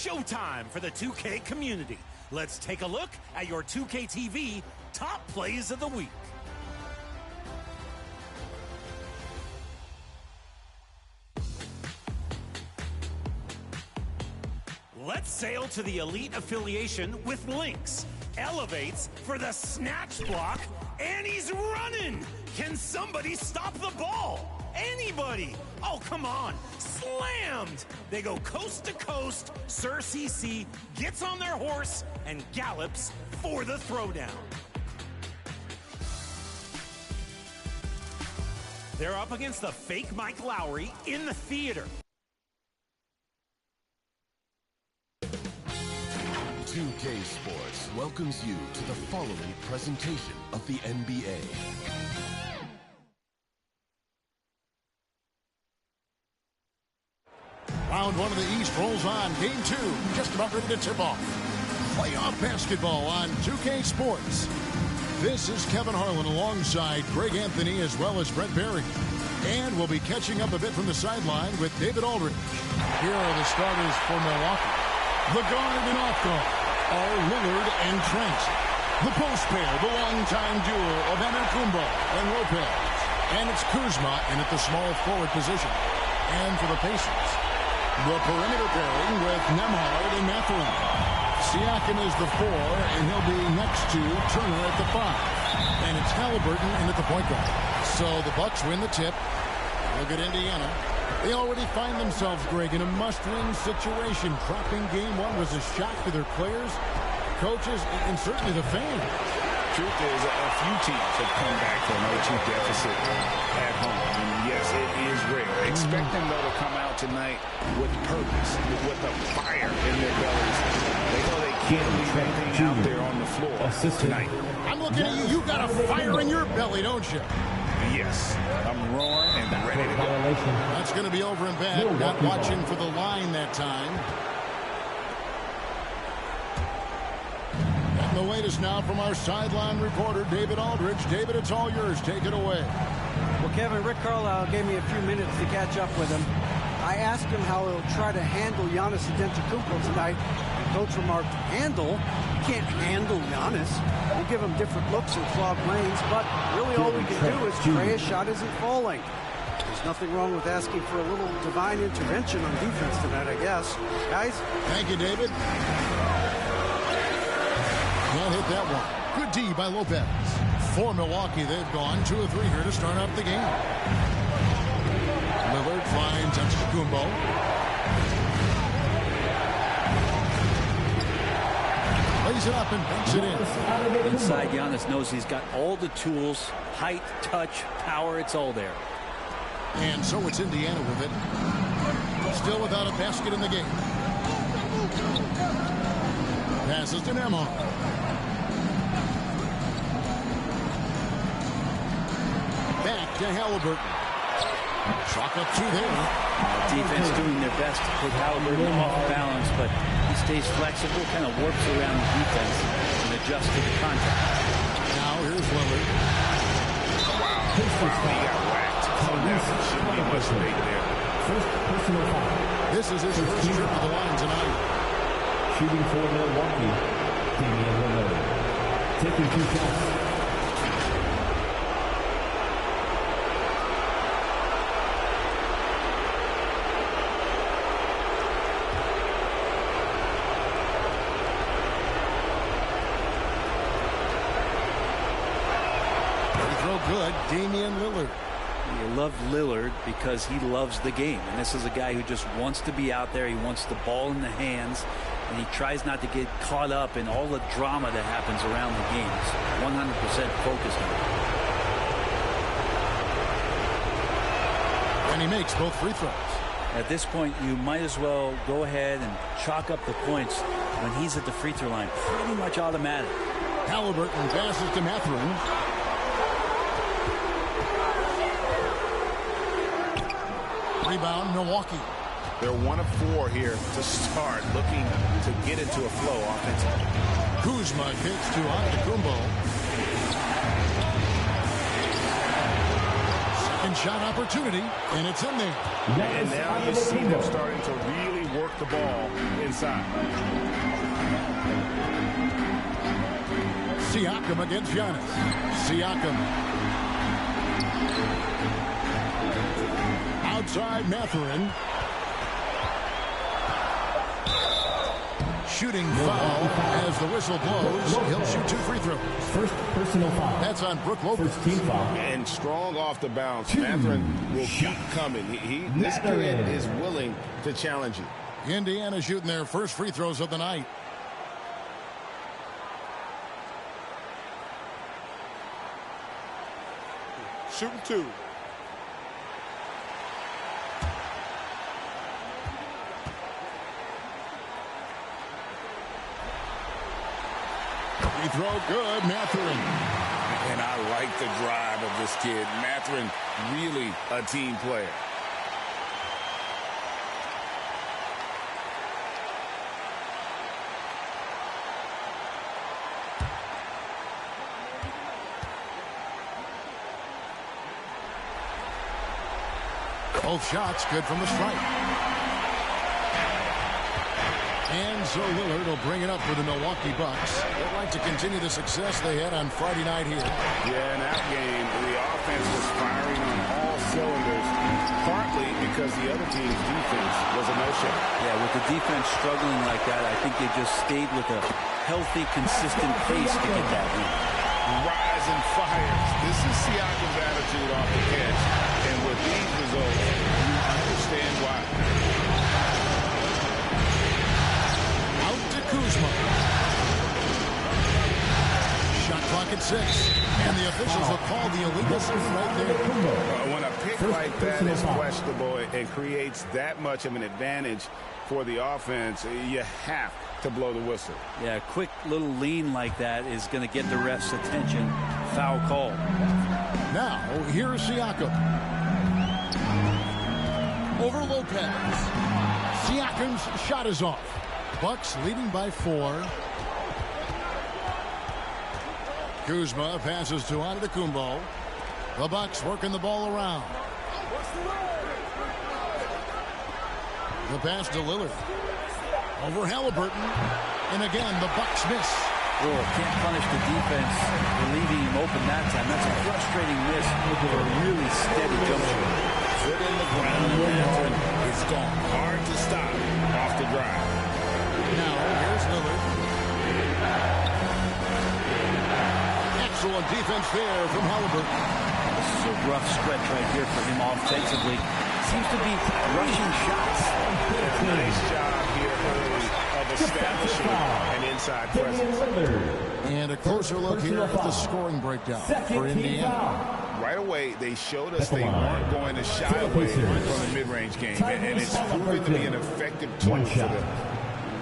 showtime for the 2K community. Let's take a look at your 2K TV top plays of the week. Let's sail to the elite affiliation with Lynx. Elevates for the snatch block, and he's running. Can somebody stop the ball? Anybody? Oh, come on. Slammed. They go coast to coast. Sir CC gets on their horse and gallops for the throwdown. They're up against the fake Mike Lowry in the theater. 2K Sports welcomes you to the following presentation of the NBA. Round one of the East rolls on. Game two, just about ready to tip off. Playoff basketball on 2K Sports. This is Kevin Harlan alongside Greg Anthony as well as Brett Barry. And we'll be catching up a bit from the sideline with David Aldridge. Here are the starters for Milwaukee. The guard and off guard are Lillard and Trent. The post pair, the longtime duo of Antetokounmpo and Lopez. And it's Kuzma in at the small forward position. And for the Pacers, the perimeter pairing with Nembhard and Mathurin. Siakam is the 4, and he'll be next to Turner at the 5. And it's Halliburton in at the point guard. So the Bucks win the tip. Look at Indiana. They already find themselves, Greg, in a must-win situation. Dropping game one was a shock to their players, coaches, and certainly the fans. Truth is, a few teams have come back from an 0-2 deficit at home. And yes, it is rare. Expect them, though, to come out tonight with purpose, with a fire in their bellies. They know they can't leave anything out there on the floor tonight. I'm looking at you. You got a fire in your belly, don't you? Yes, I'm roaring and ready to go. That's going to be over and back. Not watching for the line that time. And the latest now from our sideline reporter, David Aldridge. David, it's all yours. Take it away. Well, Kevin, Rick Carlisle gave me a few minutes to catch up with him. I asked him how he'll try to handle Giannis Antetokounmpo tonight. And Coach remarked, handle? You can't handle Giannis. We'll give him different looks and clogged lanes, but really all we can do is pray his shot isn't falling. There's nothing wrong with asking for a little divine intervention on defense tonight, I guess. Guys? Thank you, David. Can't hit that one. Good D by Lopez. For Milwaukee, they've gone 2 of 3 here to start off the game. Lillard finds Antetokounmpo. Lays it up and banks it in. Inside, Giannis knows he's got all the tools, height, touch, power, it's all there. And so it's Indiana with it. Still without a basket in the game. Passes to Nembhard. Back to Halliburton. Chalk up 2 there. Defense doing their best to put Halliburton off balance, but he stays flexible, kind of works around the defense and adjusts to the contact. Now here's Lillard. Wow, he got whacked. Shouldn't be much weight there. This is his first trip to the line tonight. Shooting for Milwaukee, Damian Lillard. Taking 2 shots. Good, Damian Lillard. You love Lillard because he loves the game. And this is a guy who just wants to be out there. He wants the ball in the hands. And he tries not to get caught up in all the drama that happens around the game. He's 100% focused on it. And he makes both free throws. At this point, you might as well go ahead and chalk up the points when he's at the free throw line. Pretty much automatic. Halliburton passes to Mathurin. Rebound, Milwaukee. They're 1 of 4 here to start, looking to get into a flow offensively. Kuzma kicks to Antetokounmpo. Second shot opportunity, and it's in there. And now you see them starting to really work the ball inside. Siakam against Giannis. Siakam. Outside Mathurin. Shooting foul as the whistle blows. He'll shoot 2 free throws. First personal foul. That's on Brook Lopez. First team foul. And strong off the bounce. Mathurin will keep coming. This kid is willing to challenge you. Indiana shooting their first free throws of the night. Shooting 2. Free throw good, Mathurin. And I like the drive of this kid. Mathurin, really a team player. Both shots good from the stripe. And so Lillard will bring it up for the Milwaukee Bucks. They'd like to continue the success they had on Friday night here. Yeah, in that game, the offense was firing on all cylinders, partly because the other team's defense was a no-show. Yeah, with the defense struggling like that, I think they just stayed with a healthy, consistent pace to get that win. Rise and fires. This is Siakam's attitude off the catch. And with these results, you understand why. Out to Kuzma. Shot clock at 6. And the officials will call the illegal shooting right there. When a pick like that is questionable and creates that much of an advantage for the offense, you have to blow the whistle. Yeah, a quick little lean like that is going to get the ref's attention. Foul call. Now, here's Siakam. Over Lopez. Siakam's shot is off. Bucks leading by 4. Kuzma passes to Antetokounmpo. The Bucks working the ball around. The pass to Lillard. Over Halliburton. And again, the Bucks miss. Oh, can't punish the defense for leaving him open that time. That's a frustrating miss for a really steady jump shot. Foot in the ground, and Mathurin is gone. Hard to stop off the drive. Now, here's Lillard. Excellent defense there from Halliburton. This is a rough stretch right here for him offensively. Seems to be rushing shots. Nice job here early of establishing an inside presence. And a closer look here at the scoring breakdown for Indiana. Right away, they showed us they weren't going to shy away from the mid-range game, and it's proven to be an effective tool for them.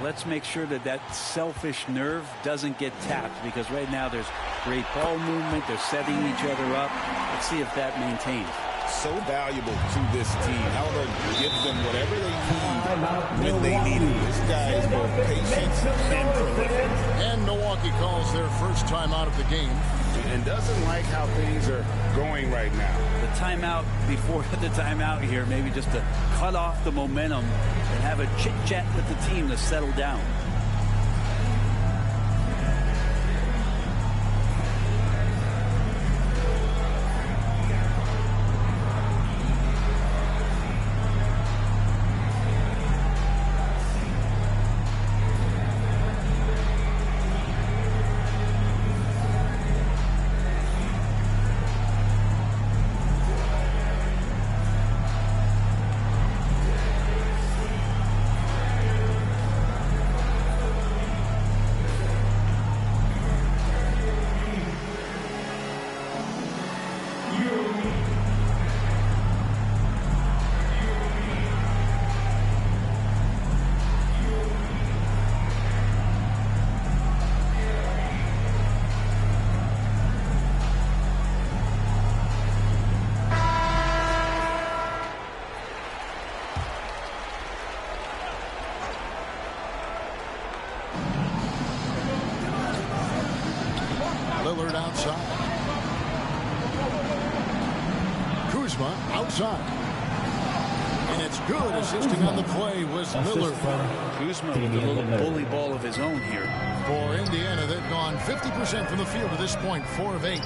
Let's make sure that that selfish nerve doesn't get tapped, because right now there's great ball movement. They're setting each other up. Let's see if that maintains. So valuable to this team. However, gives them whatever they need when they need it. This guy is both patient and prolific. And Milwaukee calls their first time out of the game. And doesn't like how things are going right now. The timeout before the timeout here, maybe just to cut off the momentum and have a chit-chat with the team to settle down. Kuzma outside. And it's good. Assisting on the play was Lillard. Kuzma with a little bully ball of his own here. For Indiana, they've gone 50% from the field to this point, 4 of 8. A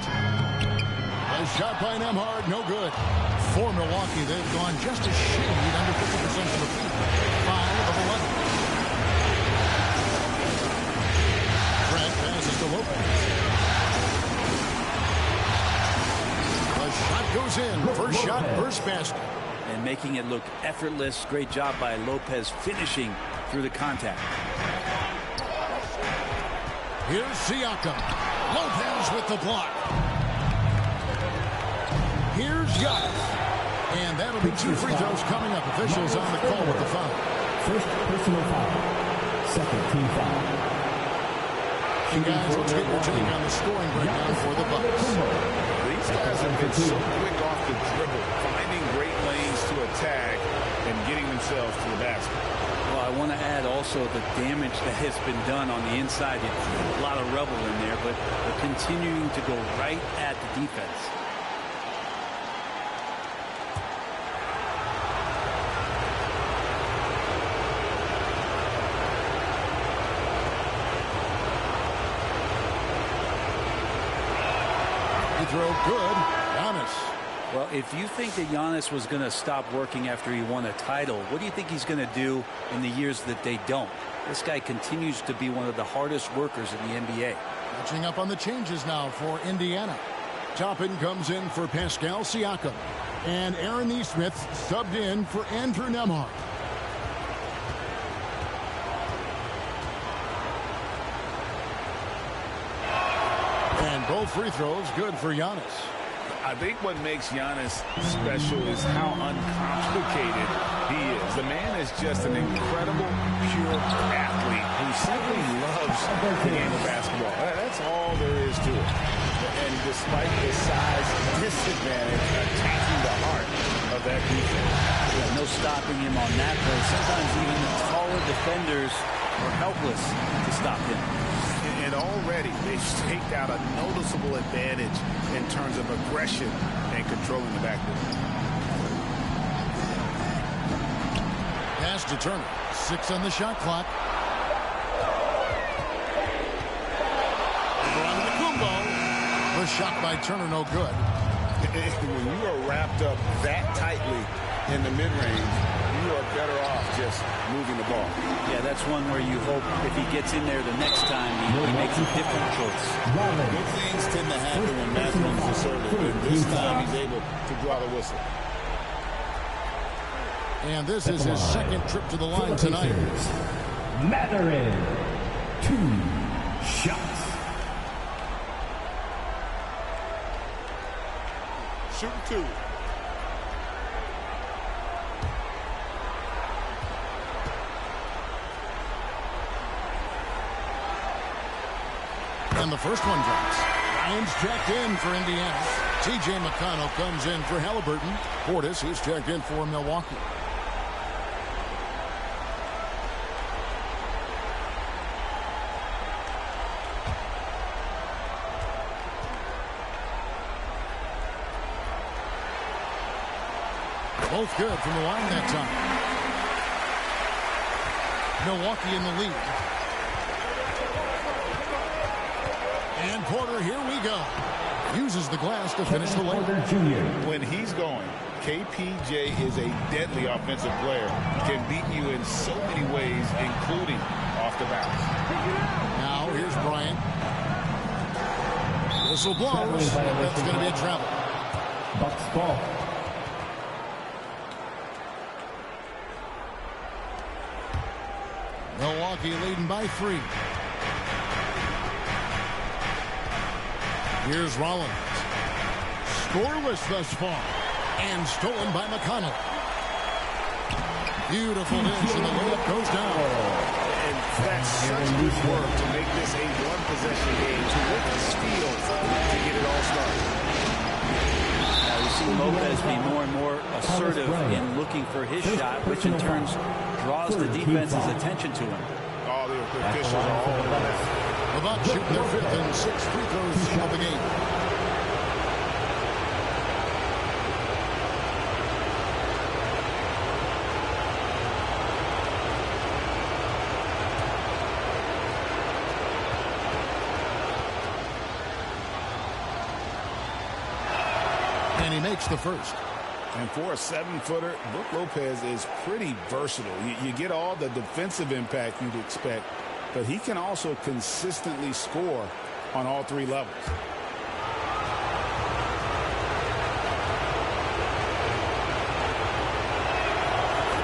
shot by Nembhard, no good. For Milwaukee, they've gone just a shade under 50% from the field, 5 of 11. Trent passes to Lopez. The shot goes in. First shot, first basket. And making it look effortless. Great job by Lopez finishing through the contact. Here's Siakam. Lopez with the block. Here's Giannis. And that'll be 2 free throws coming up. Officials on the call with the foul. First personal foul. Second team foul. And guys, let's get your take on the scoring breakdown for the Bucks. These guys have been so quick off the dribble, finding great lanes to attack and getting themselves to the basket. Well, I want to add also the damage that has been done on the inside. It's a lot of rubble in there, but they're continuing to go right at the defense. Throw good. Giannis. Well, if you think that Giannis was going to stop working after he won a title, what do you think he's going to do in the years that they don't? This guy continues to be one of the hardest workers in the NBA. Catching up on the changes now for Indiana. Toppin comes in for Pascal Siakam. And Aaron Nesmith subbed in for Andrew Nembhard. And both free throws good for Giannis. I think what makes Giannis special is how uncomplicated he is. The man is just an incredible, pure athlete who simply loves the game of basketball. That's all there is to it. And despite the size disadvantage, attacking the heart of that defense. Yeah, no stopping him on that play. Sometimes even the taller defenders are helpless to stop him. And already they've staked out a noticeable advantage in terms of aggression and controlling the backcourt. Pass to Turner. 6 on the shot clock. The shot by Turner, no good. When you are wrapped up that tightly in the mid-range, you are better off just moving the ball. Yeah, that's one where you hope if he gets in there the next time, he makes a different choice. Good things tend to happen when Mathurin's the server. And this time he's able to draw the whistle. And this is his second trip to the line tonight. Mathurin, 2 shots. Shooting 2. And the first one drops. Ryan's checked in for Indiana. T.J. McConnell comes in for Halliburton. Portis, he's checked in for Milwaukee. Both good from the line that time. Milwaukee in the lead. And Porter, here we go. Uses the glass to finish the layup. When he's going, KPJ is a deadly offensive player. Can beat you in so many ways, including off the bounce. Now here's Bryant. Whistle blows. That's going to be a travel. Bucks ball. Milwaukee leading by 3. Here's Rollins. Scoreless thus far. And stolen by McConnell. Beautiful dish, and the layup goes down. And that's such good work to make this a one-possession game, to work the steal to get it all started. We've seen Lopez be more and more assertive in looking for his shot, which in turn draws the defense's attention to him. All the officials are all over that. About shooting their 5th and 6th free throws of the game. And he makes the first. And for a 7-footer, Brook Lopez is pretty versatile. You get all the defensive impact you'd expect, but he can also consistently score on all 3 levels.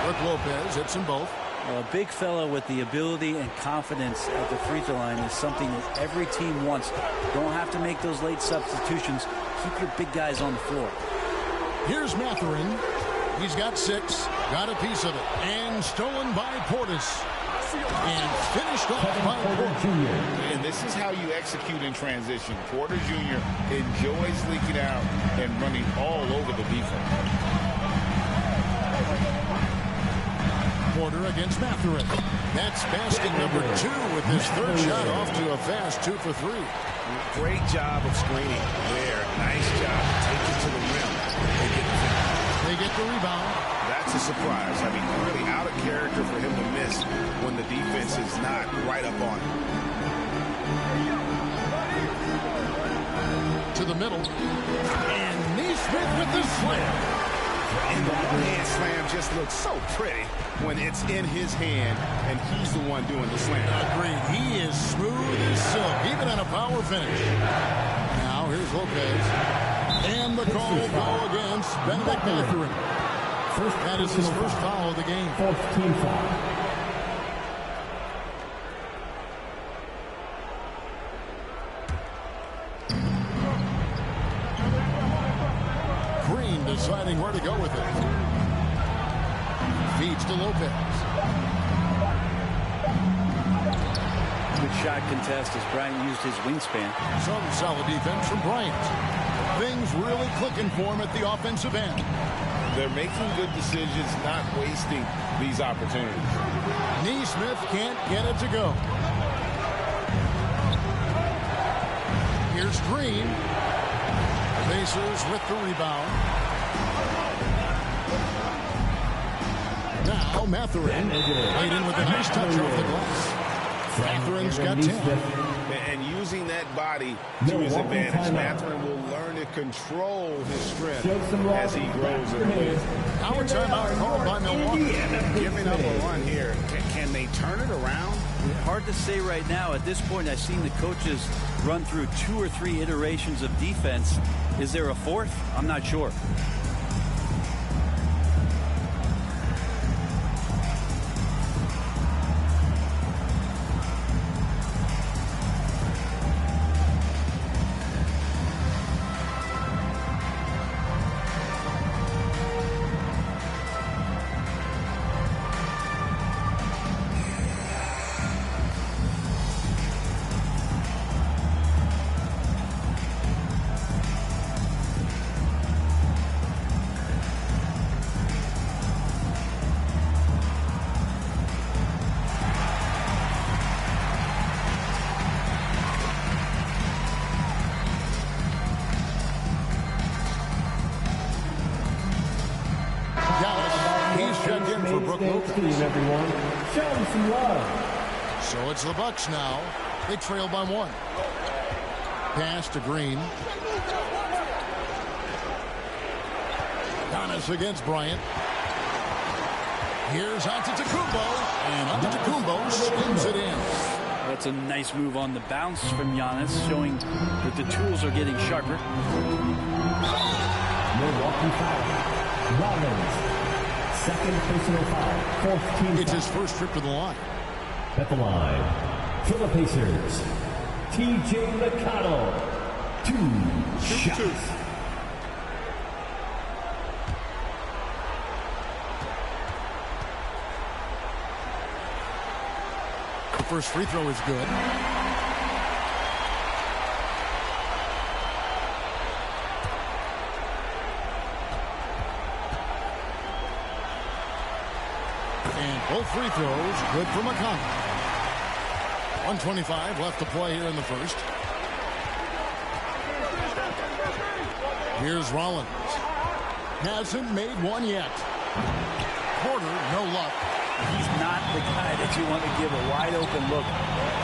Brook Lopez hits them both. A big fellow with the ability and confidence at the free throw line is something that every team wants. Don't have to make those late substitutions. Keep your big guys on the floor. Here's Mathurin. He's got 6. Got a piece of it. And stolen by Portis. And finished off by Porter. And this is how you execute in transition. Porter Jr. enjoys leaking out and running all over the defense. Porter against Mathurin. That's basket number 2 with his 3rd shot off to a fast 2 for 3. Great job of screening there. Nice job. Take it to the rim. They get the rebound. That's a surprise. I mean, really out of character for him to miss when the defense is not right up on him. To the middle. And Neesmith with the slam. And the one-hand slam just looks so pretty when it's in his hand and he's the one doing the slam. Agreed. He is smooth as silk, even on a power finish. Now here's Lopez. And the call will go against Benedict Mathurin. That is his first foul of the game. 4th team foul. Deciding where to go with it. Feeds to Lopez. Good shot contest as Bryant used his wingspan. Some solid defense from Bryant. Things really clicking for him at the offensive end. They're making good decisions, not wasting these opportunities. Neesmith can't get it to go. Here's Green. Pacers with the rebound. Now Mathurin laid in with a nice touch off the glass. Mathurin's got 10. And using that body to his advantage, Mathurin will learn to control his strength as he grows in the league. Now a timeout called by Milwaukee. Giving up a run here. Can they turn it around? Hard to say right now. At this point, I've seen the coaches run through 2 or 3 iterations of defense. Is there a 4th? I'm not sure. Everyone, show them some love. So it's the Bucks now. They trail by 1. Pass to Green. Giannis against Bryant. Here's Antetokounmpo, and Antetokounmpo spins it in. That's a nice move on the bounce from Giannis, showing that the tools are getting sharper. Milwaukee foul. Rollins. 2nd personal foul. 4th team foul. It's his first trip to the line. At the line, for the Pacers, T.J. McConnell. 2 shots. The first free throw is good. And both free throws good for McConnell. 1:25 left to play here in the first. Here's Rollins. Hasn't made one yet. Porter, no luck. He's not the guy that you want to give a wide open look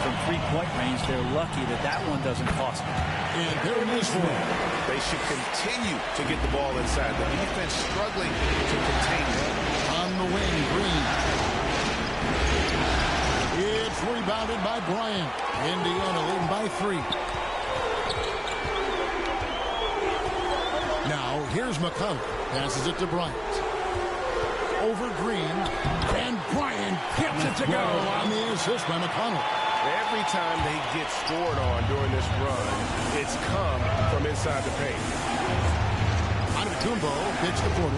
from 3-point range. They're lucky that that one doesn't cost them. And there it is for him. They should continue to get the ball inside. The defense struggling to contain it. On the wing, Green. It's rebounded by Bryant. Indiana leading by 3. Now, here's McConnell. Passes it to Bryant. Over Green. And Bryant gets it to go on the assist by McConnell. Every time they get scored on during this run, it's come from inside the paint. Antetokounmpo gets the Porter.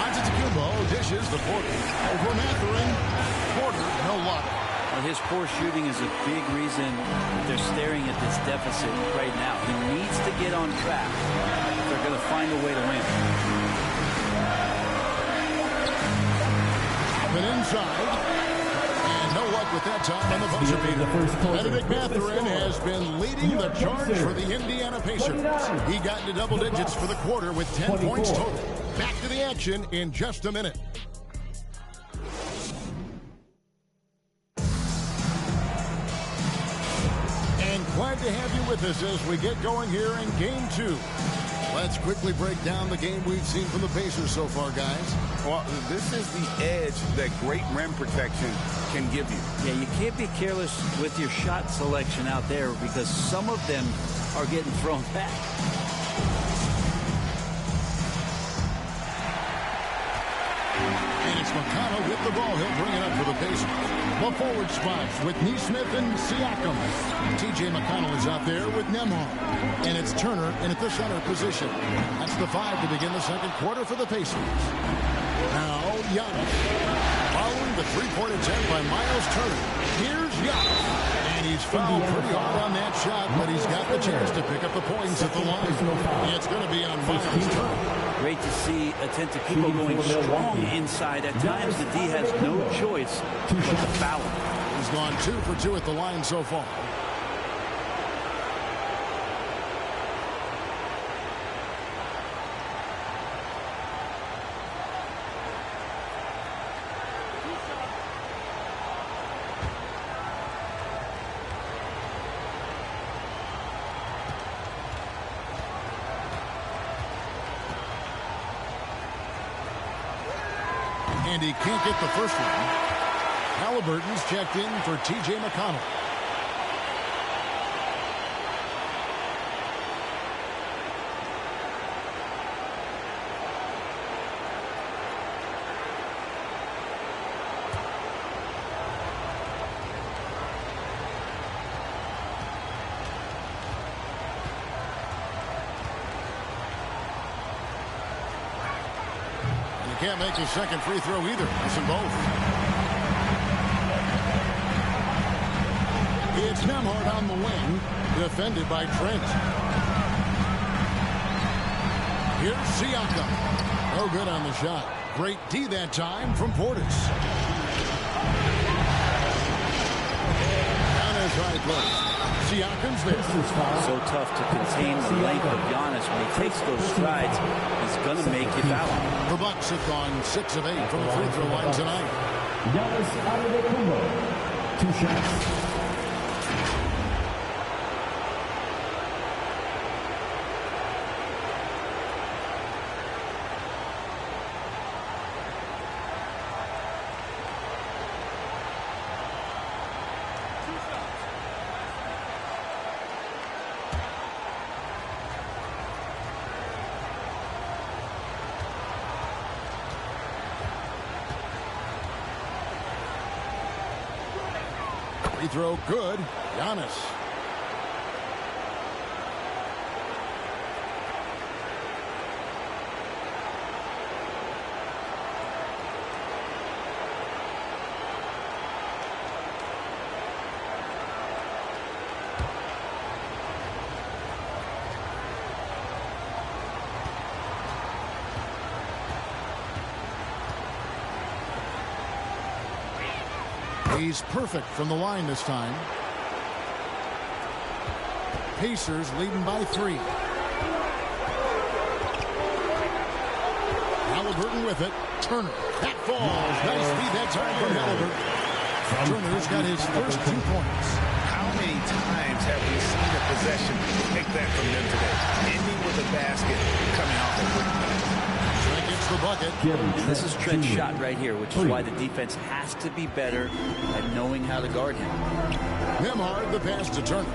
Antetokounmpo dishes the Porter. Over Mathurin. Porter, no luck. Well, his poor shooting is a big reason they're staring at this deficit right now. He needs to get on track if they're going to find a way to win. But inside. No luck with that time on the buzzer beater. Benedict Mathurin has been leading the charge for the Indiana Pacers. He got into double digits for the quarter with 10 points total. Back to the action in just a minute. And glad to have you with us as we get going here in Game 2. Let's quickly break down the game we've seen from the Pacers so far, guys. Well, this is the edge that great rim protection can give you. Yeah, you can't be careless with your shot selection out there because some of them are getting thrown back. And it's McConnell with the ball. He'll bring it up for the Pacers. The forward spots with Neesmith and Siakam. T.J. McConnell is out there with Nembhard. And it's Turner in at the center position. That's the 5 to begin the second quarter for the Pacers. Now, Giannis. Following the three-point attempt by Miles Turner. Here's Giannis. And he's fouled pretty hard on that shot, but he's got the chance to pick up the points at the line. It's going to be on Miles Turner. Great to see Antetokounmpo going strong inside. At times, the D has no choice but to foul him. He's gone 2 for 2 at the line so far. And he can't get the first one. Halliburton's checked in for T.J. McConnell. Can't make his second free throw either. Missing both. It's Nembhard on the wing, defended by Trent. Here's Siakam. No good on the shot. Great D that time from Portis. Down his right post. Siakam's there. So tough to contain the length of Giannis. When he takes those strides, he's going to make you foul. The Bucks have gone 6 of 8 from the free throw line tonight. Giannis Antetokounmpo, 2 shots. Free throw good. Giannis. He's perfect from the line this time. Pacers leading by 3. Halliburton with it. Turner. That falls. Nice feed that time from Halliburton. Turner's got his first 2 points. How many times have we seen a possession. Take that from them today. Ending with a basket coming off a quick pass. Trent gets the bucket. This is Trent's shot right here, which is why the defense has to be better at knowing how to guard him. Nembhard, the pass to Turner.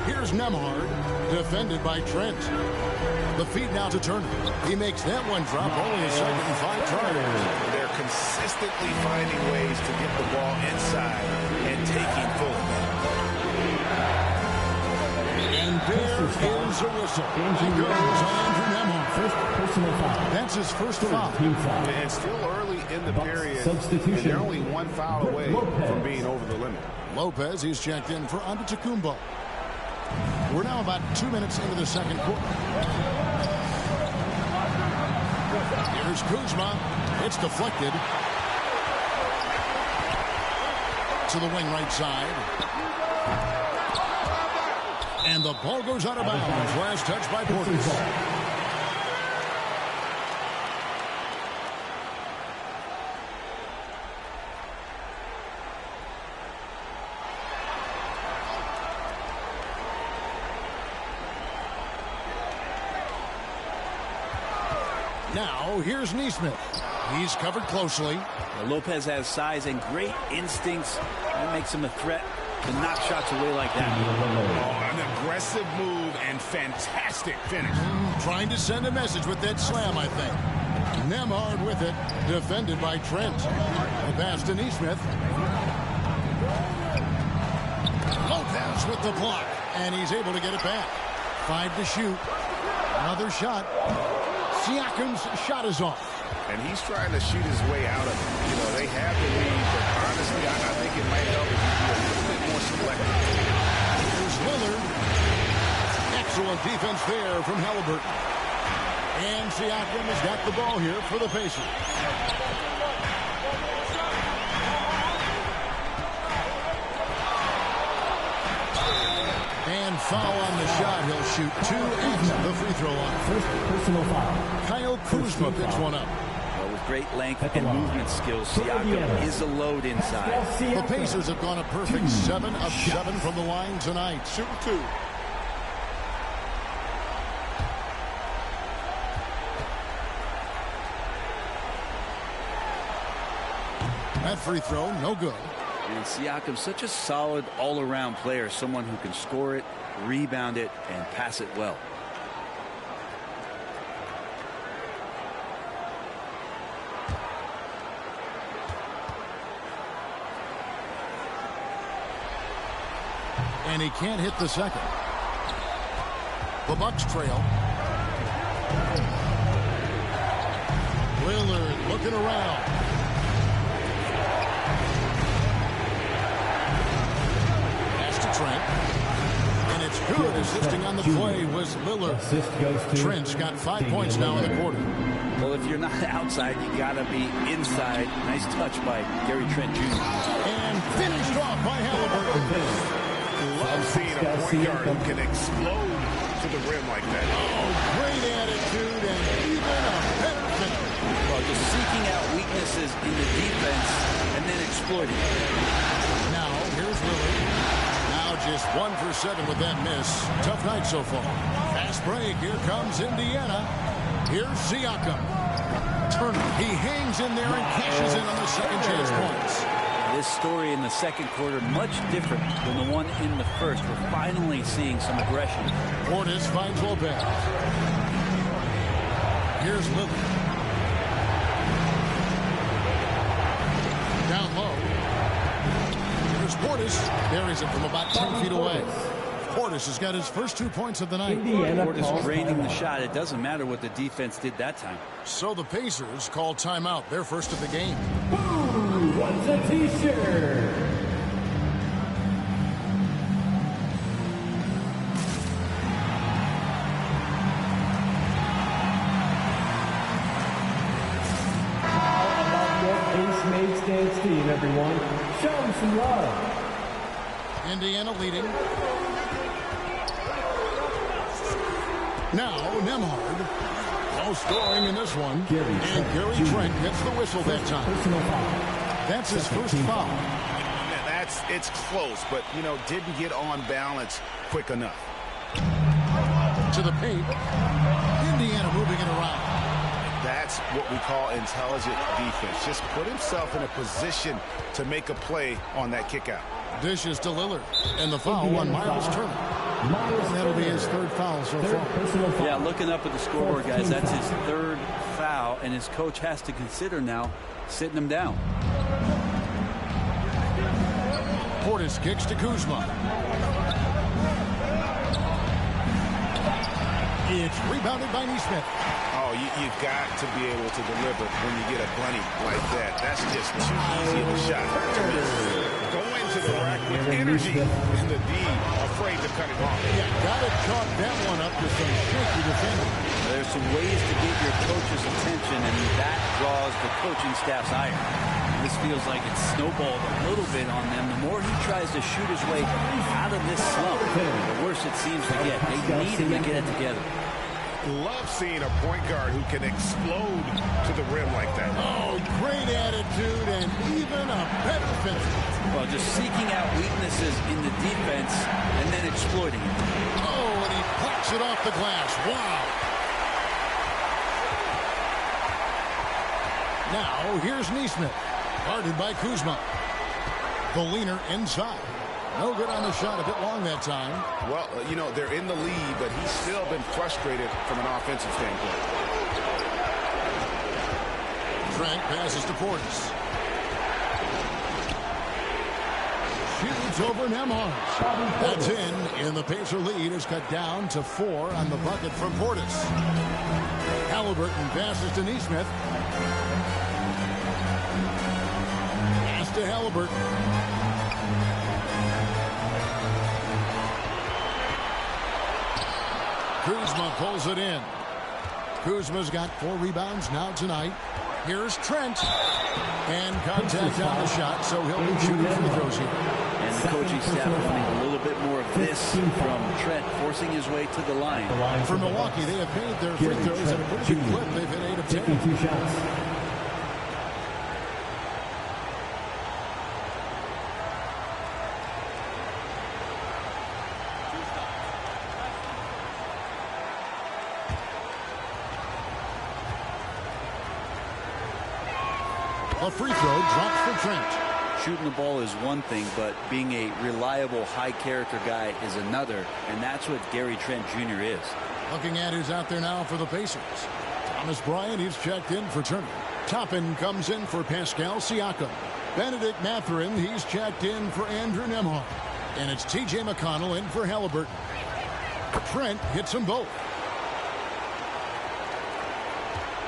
Here's Nembhard, defended by Trent. The feed now to Turner. He makes that one drop, only a second and 5 tries. They're consistently finding ways to get the ball inside and taking full advantage. And there is a whistle. He goes on to Nembhard. First personal foul. That's his first foul. Team foul. And still early in the Bucks period, substitution. and they're only one foul away from being over the limit. Lopez, he's checked in for Antetokounmpo. We're now about 2 minutes into the second quarter. Here's Kuzma. It's deflected. To the wing right side. And the ball goes out of bounds. Last touch by Portis. Now, here's Nesmith. He's covered closely. Well, Lopez has size and great instincts. That makes him a threat to knock shots away like that. Oh, an aggressive move and fantastic finish. Trying to send a message with that slam, I think. Nembhard with it, defended by Trent. A pass to Nesmith. Lopez with the block, and he's able to get it back. 5 to shoot. Another shot. Siakam's shot is off. And he's trying to shoot his way out of it. You know, they have the lead, but honestly, I think it might help if you be a little bit more selective. Here's Lillard. Excellent defense there from Halliburton. And Siakam has got the ball here for the Pacers. And foul on the shot. He'll shoot 2 at the free throw line. First personal foul. Kyle Kuzma picks one up. Well, with great length and movement skills, Siakam is a load inside. The Pacers have gone a perfect 7 of 7 from the line tonight. Shoot 2. That free throw, no good. And Siakam's such a solid all-around player, someone who can score it, rebound it, and pass it well. And he can't hit the second. The Bucks trail. Lillard looking around. Trent. And it's good. Assisting on the play was Lillard. Trent's got 5 points now in the quarter. Well, if you're not outside, you got to be inside. Nice touch by Gary Trent Jr. And finished off by Halliburton. Love seeing a point guard who can explode to the rim like that. Oh, great attitude and even a better finish. Well, just seeking out weaknesses in the defense and then exploiting it. Now, here's Lillard. Just 1 for 7 with that miss. Tough night so far. Fast break. Here comes Indiana. Here's Siakam. Turner. He hangs in there and cashes in on the second chance points. This story in the second quarter much different than the one in the first. We're finally seeing some aggression. Portis finds Lopez. Here's Lillard. Down low. Portis buries it from about 10 feet away. Portis has got his first 2 points of the night. Portis draining the shot. It doesn't matter what the defense did that time. So the Pacers call timeout. Their first of the game. Who wants a t-shirt? How about your Ace Made Stance team, everyone? Show them some love. Indiana leading. Now, Nembhard. No scoring in this one. And Gary Trent gets the whistle that time. That's his first foul. It's close, but, you know, didn't get on balance quick enough. To the paint. Indiana moving it around. That's what we call intelligent defense. Just put himself in a position to make a play on that kick out. Dishes to Lillard. And the foul on Miles Turner. And that'll be his third foul so far. Yeah, looking up at the scoreboard, guys, that's his third foul, and his coach has to consider now sitting him down. Portis kicks to Kuzma. It's rebounded by Neesmith. Oh, you've got to be able to deliver when you get a bunny like that. That's just too easy of a shot to miss. Go into the rack with energy in the D, afraid to cut it off. Yeah, got to chalk that one up to some shaky defending. There's some ways to get your coach's attention, and that draws the coaching staff's ire. This feels like it's snowballed a little bit on them. The more he tries to shoot his way out of this slump, the worse it seems to get. They need him to get it together. Love seeing a point guard who can explode to the rim like that. Oh, great attitude and even a better finish. Well, just seeking out weaknesses in the defense and then exploiting it. Oh, and he plucks it off the glass. Wow. Now, here's Neesmith. Guarded by Kuzma. The leaner inside. No good on the shot. A bit long that time. Well, you know, they're in the lead, but he's still been frustrated from an offensive standpoint. Trent passes to Portis. Shoots over Nembhard. That's in. And the Pacer lead is cut down to 4 on the bucket from Portis. Halliburton passes to Neesmith. Pass to Halliburton. Kuzma pulls it in. Kuzma's got 4 rebounds now tonight. Here's Trent. And contact on the shot, so he'll be shooting free throws here. And the coaching staff wanting a little bit more of this from Trent, forcing his way to the line. For Milwaukee, they have made their free throws at a pretty good clip. They've hit 8 of 10. Taking 2 shots. A free throw drops for Trent. Shooting the ball is one thing, but being a reliable, high-character guy is another, and that's what Gary Trent Jr. is. Looking at who's out there now for the Pacers. Thomas Bryant, he's checked in for Turner. Toppin comes in for Pascal Siakam. Benedict Mathurin, he's checked in for Andrew Nembhard. And it's T.J. McConnell in for Halliburton. Trent hits them both.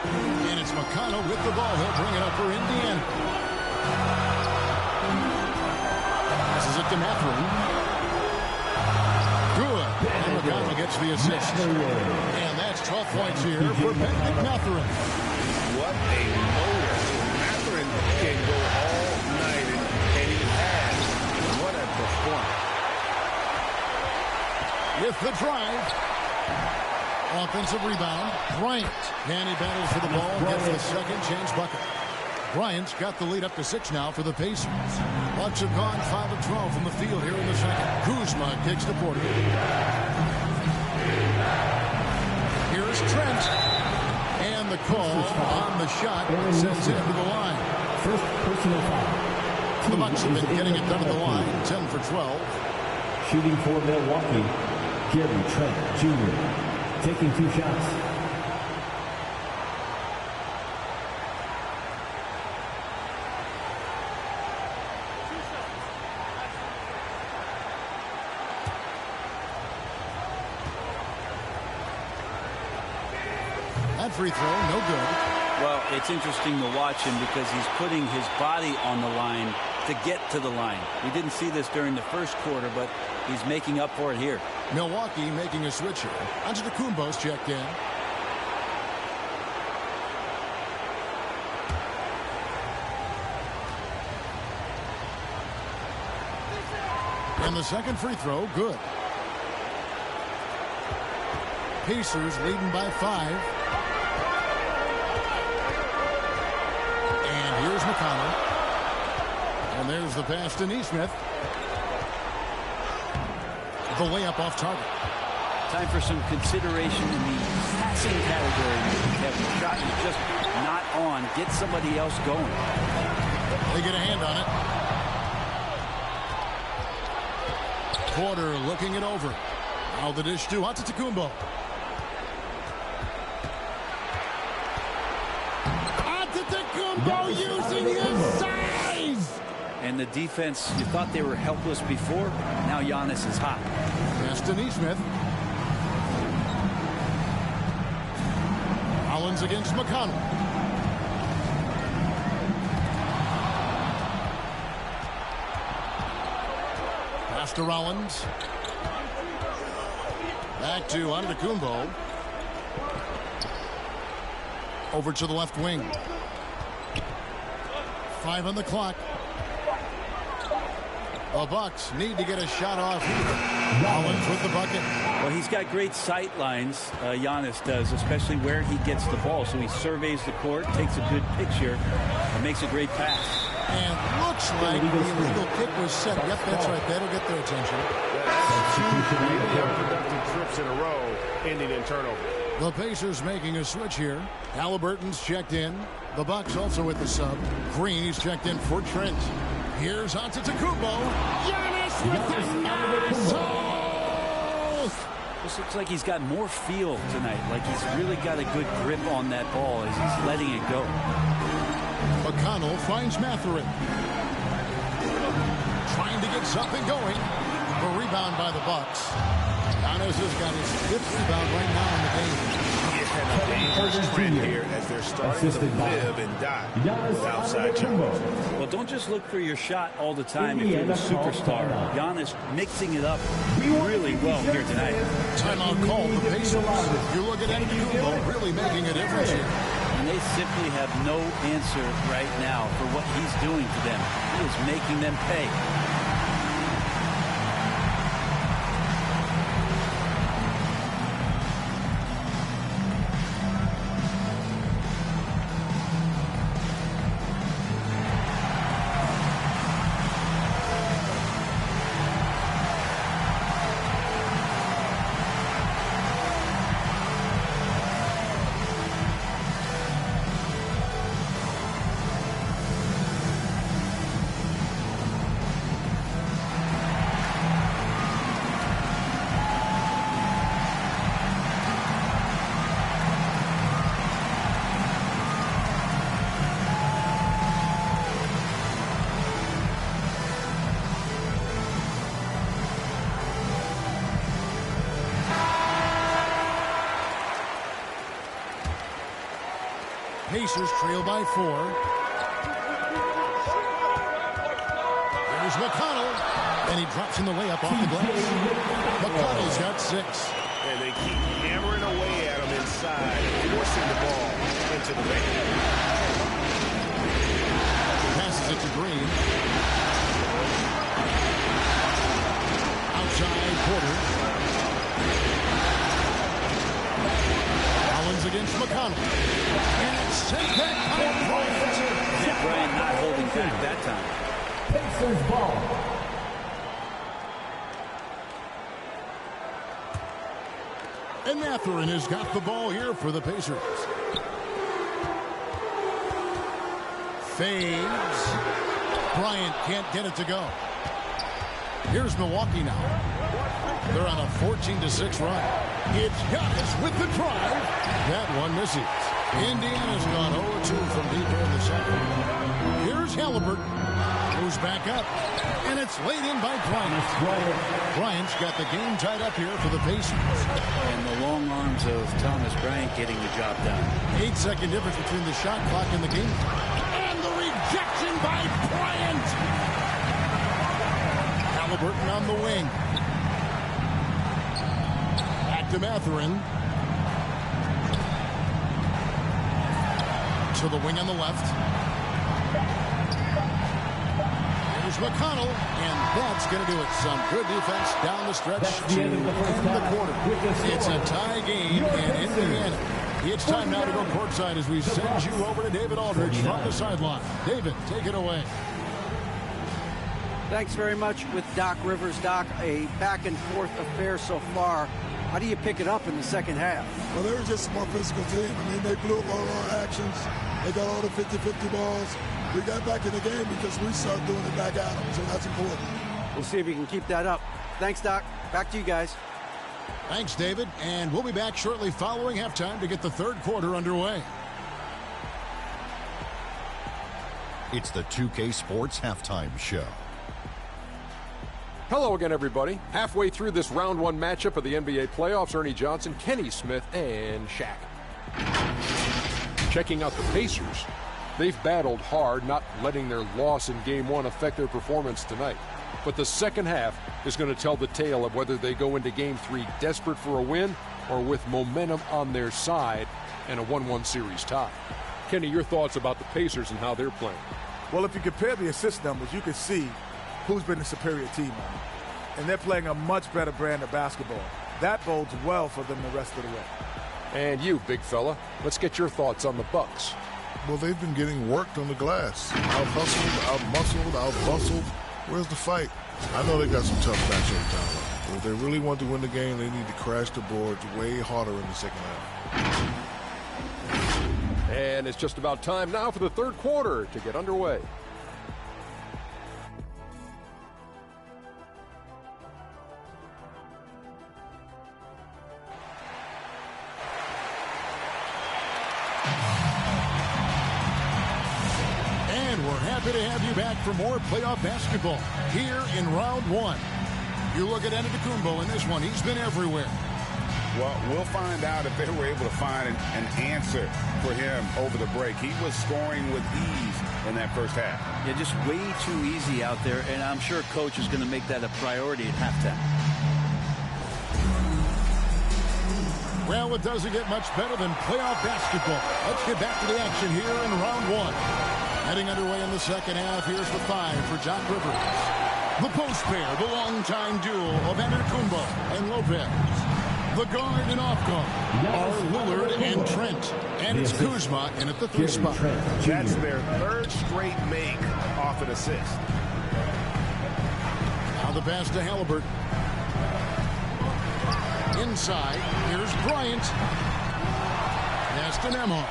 And it's McConnell with the ball. He'll bring it up for Indiana. Passes it to Mathurin. Good. And McConnell gets the assist. And that's 12 points here for Benedict Mathurin. What a motor. Mathurin can go all night, and he has. What a performance. With the drive. Offensive rebound. Bryant. And he battles for the ball. Gets the second chance bucket. Bryant's got the lead up to 6 now for the Pacers. Bucks have gone 5 of 12 from the field here in the second. Kuzma kicks the Porter. Here's Trent. And the call on the shot sends it into the line. First personal foul. The Bucks have been getting it done at the line. 10 for 12. Shooting for Milwaukee, Gary Trent Jr. Taking 2 shots. That free throw, no good. Well, it's interesting to watch him because he's putting his body on the line to get to the line. We didn't see this during the first quarter, but he's making up for it here. Milwaukee making a switch here. Antetokounmpo's checked in. And the second free throw, good. Pacers leading by 5. And here's McConnell. And there's the pass to Neesmith. The layup off target. Time for some consideration in the passing category. Kevin, shot is just not on. Get somebody else going. They get a hand on it. Porter looking it over. Now the dish to Antetokounmpo. Antetokounmpo using his size. And the defense, you thought they were helpless before. Now Giannis is hot. Pass to Neesmith. Rollins against McConnell. Pass to Rollins. Back to Antetokounmpo. Over to the left wing. 5 on the clock. The Bucks need to get a shot off. Rollins with the bucket. Well, he's got great sight lines, Giannis does, especially where he gets the ball. So he surveys the court, takes a good picture, and makes a great pass. And looks like the illegal kick was set. Yep, that's right. That'll get their attention. Maybe unproductive trips in a row, ending in turnover. The Pacers making a switch here. Halliburton's checked in. The Bucks also with the sub. Green is checked in for Trent. Here's Antetokounmpo. Giannis with the miss. This looks like he's got more feel tonight. Like he's really got a good grip on that ball as he's letting it go. McConnell finds Mathurin. Trying to get something going. A rebound by the Bucks. Giannis has got his 5th rebound right now in the game. Yeah, a dangerous trend here as they're starting to live and die with outside jumpers. Well, don't just look for your shot all the time if you're the superstar. Giannis mixing it up really well here tonight. Timeout called the Pacers. You look at Antetokounmpo really making a difference here. And they simply have no answer right now for what he's doing to them. He is making them pay. Pacers trail by 4. Here's McConnell. And he drops in the layup off the glass. McConnell's got 6. And they keep hammering away at him inside, forcing the ball into the lane. Passes it to Green. Outside Porter. Rollins against McConnell. And it's sent back by Bryant. Bryant not holding back that time. Pacers ball. And Mathurin has got the ball here for the Pacers. Fades. Bryant can't get it to go. Here's Milwaukee now. They're on a 14-6 run. It's Giannis with the drive. That one misses. Indiana's gone 0-2 from deep here in the second. Here's Halliburton. Moves back up. And it's laid in by Bryant. Bryant's got the game tied up here for the Pacers. And the long arms of Thomas Bryant getting the job done. 8-second difference between the shot clock and the game. And the rejection by Bryant. Halliburton on the wing. Back to Mathurin. To the wing on the left. Here's McConnell, and that's going to do it. Some good defense down the stretch to end the quarter. It's a tie game in Indiana. It's time now to go courtside as we send you over to David Aldridge from the sideline. David, take it away. Thanks very much with Doc Rivers. Doc, a back-and-forth affair so far. How do you pick it up in the second half? Well, they were just a more physical team. I mean, they blew up all our actions. They got all the 50-50 balls. We got back in the game because we started doing it back at them, so that's important. We'll see if you can keep that up. Thanks, Doc. Back to you guys. Thanks, David. And we'll be back shortly following halftime to get the third quarter underway. It's the 2K Sports Halftime Show. Hello again, everybody. Halfway through this round one matchup of the NBA playoffs, Ernie Johnson, Kenny Smith, and Shaq. Checking out the Pacers. They've battled hard, not letting their loss in Game 1 affect their performance tonight. But the second half is going to tell the tale of whether they go into Game 3 desperate for a win or with momentum on their side and a 1-1 series tie. Kenny, your thoughts about the Pacers and how they're playing? Well, if you compare the assist numbers, you can see who's been the superior team on it. And they're playing a much better brand of basketball. That bodes well for them the rest of the way. And you, big fella, let's get your thoughts on the Bucks. Well, they've been getting worked on the glass. Out-hustled, out-muscled, out-bustled. Where's the fight? I know they got some tough matchup talent. But if they really want to win the game, they need to crash the boards way harder in the second half. And it's just about time now for the third quarter to get underway. And we're happy to have you back for more playoff basketball here in round one. You look at Antetokounmpo in this one. He's been everywhere. Well, we'll find out if they were able to find an answer for him over the break. He was scoring with ease in that first half. Yeah, just way too easy out there, and I'm sure Coach is going to make that a priority at halftime. Well, it doesn't get much better than playoff basketball. Let's get back to the action here in round one. Heading underway in the second half, here's the five for Doc Rivers. The post pair, the longtime duo of Antetokounmpo and Lopez. The guard and off guard are Lillard and Trent. And it's Kuzma in at the third spot. That's their third straight make off an assist. Now the pass to Halliburton. Inside, here's Bryant. Pass to Nembhard.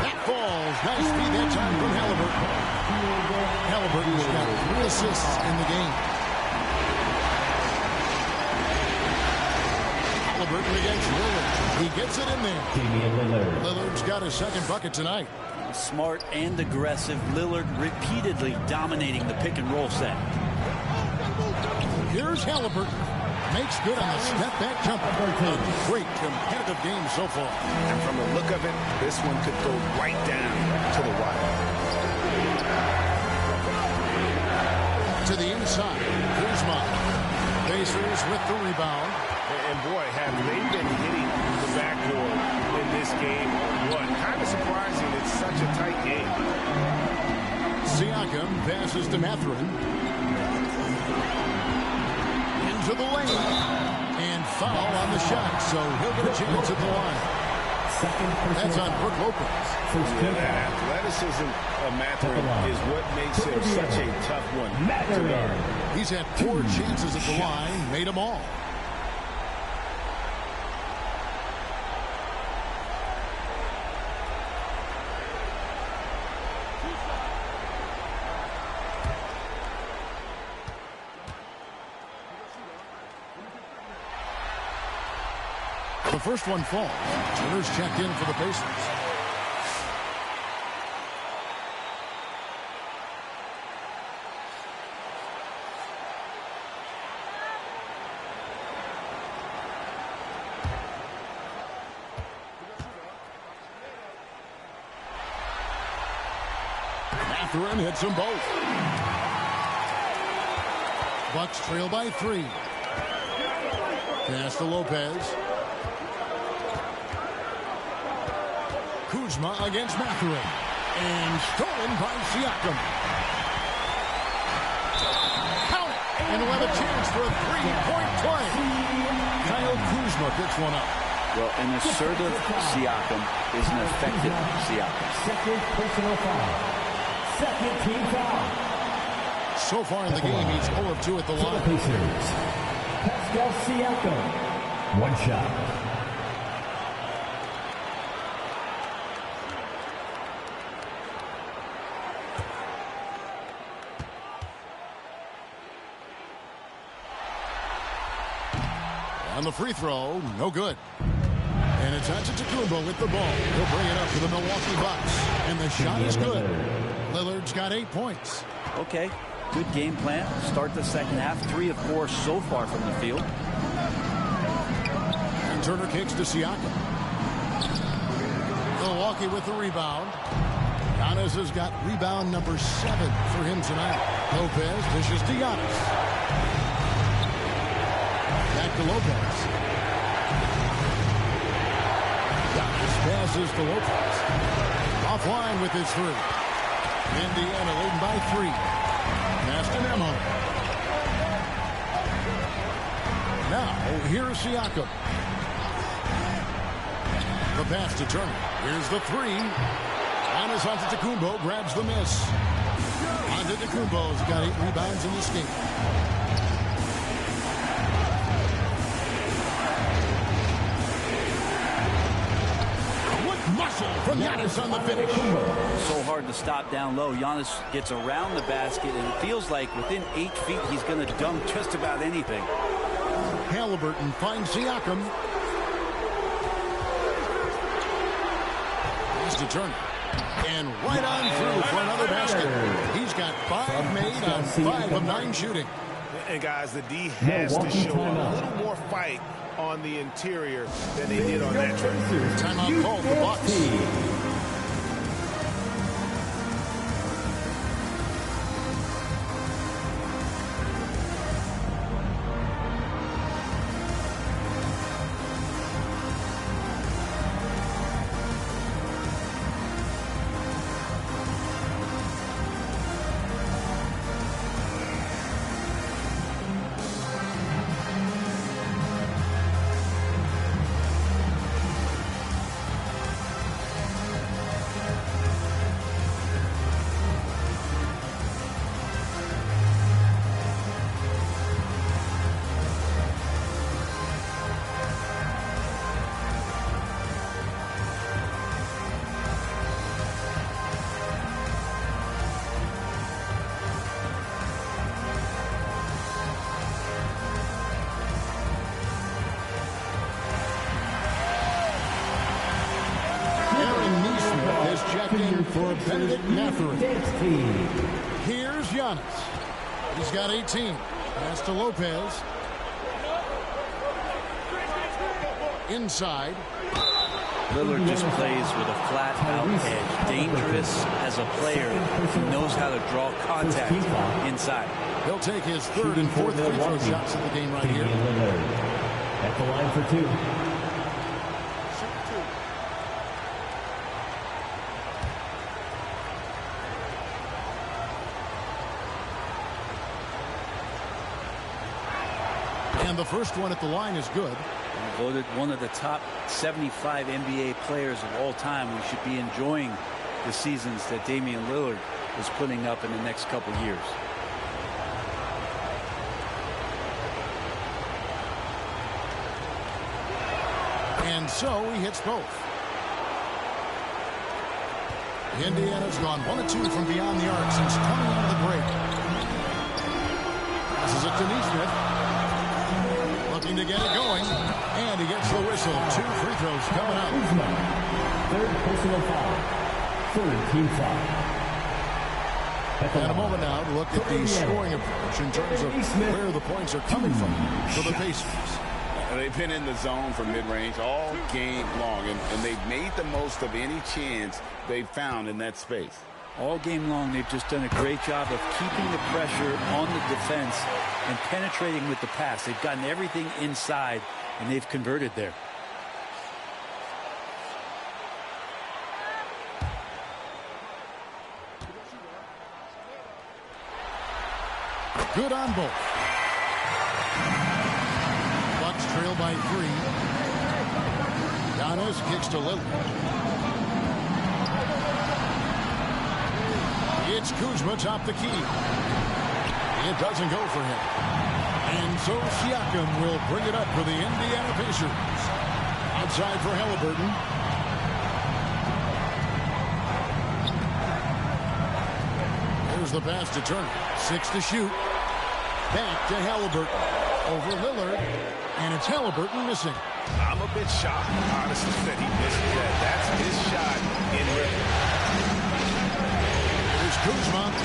That falls. Nice feed that time from Halliburton. Halliburton's got 3 assists in the game. Halliburton against Lillard. He gets it in there. Lillard's got his second bucket tonight. Smart and aggressive. Lillard repeatedly dominating the pick and roll set. Here's Halliburton. Makes good on the step-back jumper. A great competitive game so far. And from the look of it, this one could go right down to the wire. To the inside. Kuzma. Pacers with the rebound. And boy, have they been hitting the backboard in this game or what? Kind of surprising. It's such a tight game. Siakam passes to Mathurin. Into the lane. And foul on the shot, so he'll get a chance at the line. That's on Brook Lopez. Yeah, that athleticism of Mathurin is what makes him such a tough one to guard. He's had 4 chances at the line, made them all. The first one falls. Turner's checked in for the Pacers. Mathurin hits them both. Bucks trail by 3. Pass to Lopez. Kuzma against Mathurin. And stolen by Siakam. Count it! And we'll have a chance for a 3-point play. Kyle Kuzma picks one up. Well, an assertive Siakam is an effective Siakam. Second personal foul. Second team foul. So far in the game, he's 0 of 2 at the line. Pacers, Pascal Siakam, 1 shot. On the free throw, no good. And it's Antetokounmpo with the ball. He'll bring it up to the Milwaukee Bucks. And the shot is good. Lillard's got 8 points. Okay, good game plan. Start the second half. 3 of 4 so far from the field. And Turner kicks to Siakam. Milwaukee with the rebound. Giannis has got rebound number 7 for him tonight. Lopez dishes to Giannis. Back to Lopez. Giannis passes to Lopez. Offline with his 3. Indiana leading by 3. Pass to Nemo. Now, here's Siakam. The pass to Turner. Here's the 3. Giannis Antetokounmpo grabs the miss. Antetokounmpo's got 8 rebounds in this game. Muscle from Giannis on the finish. So hard to stop down low. Giannis gets around the basket, and it feels like within 8 feet he's going to dunk just about anything. Halliburton finds Siakam. Pass to Turner. And right on through for another basket. He's got 5 made on 5 of 9 shooting. And guys, the D has to show a little more fight on the interior than they did on that trip. Timeout called the Bucks. For Benedict Mathurin. Here's Giannis. He's got 18. Pass to Lopez. Inside. Lillard just plays with a flat-out edge. Dangerous as a player. He knows how to draw contact inside. He'll take his 3rd and 4th free throw shots of the game right here. At the line for 2. And the first one at the line is good. Voted one of the top 75 NBA players of all time. We should be enjoying the seasons that Damian Lillard is putting up in the next couple years. And so he hits both. Indiana's gone 1 of 2 from beyond the arc since coming out of the break. This is it to Neesmith. Looking to get it going, and he gets the whistle. 2 free throws coming up. 3rd personal foul. 3rd team foul. And a moment now to look at the scoring approach in terms of where the points are coming from for the Pacers. They've been in the zone for mid-range all game long, and they've made the most of any chance they've found in that space. All game long, they've just done a great job of keeping the pressure on the defense and penetrating with the pass. They've gotten everything inside, and they've converted there. Good on both. Bucks trail by 3. Giannis kicks to Lillard. It's Kuzma top the key. It doesn't go for him. And so Siakam will bring it up for the Indiana Pacers. Outside for Halliburton. Here's the pass to Turner. 6 to shoot. Back to Halliburton. Over Lillard. And it's Halliburton missing. I'm a bit shocked, honestly, that he missed that. That's his shot in rhythm. Here's Kuzma.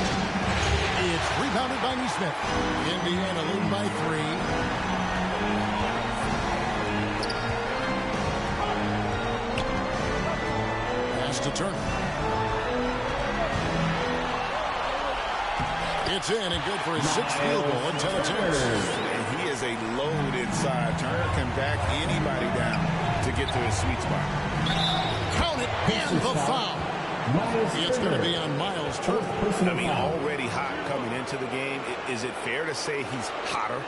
It's rebounded by Neesmith. Indiana lead by 3. Pass to Turner. It's in and good for his 6th field goal in 10 attempts. And he is a load inside. Turner can back anybody down to get to his sweet spot. Count it, and the foul. It's going to be on Miles Turner. I mean, already hot coming into the game. Is it fair to say he's hotter?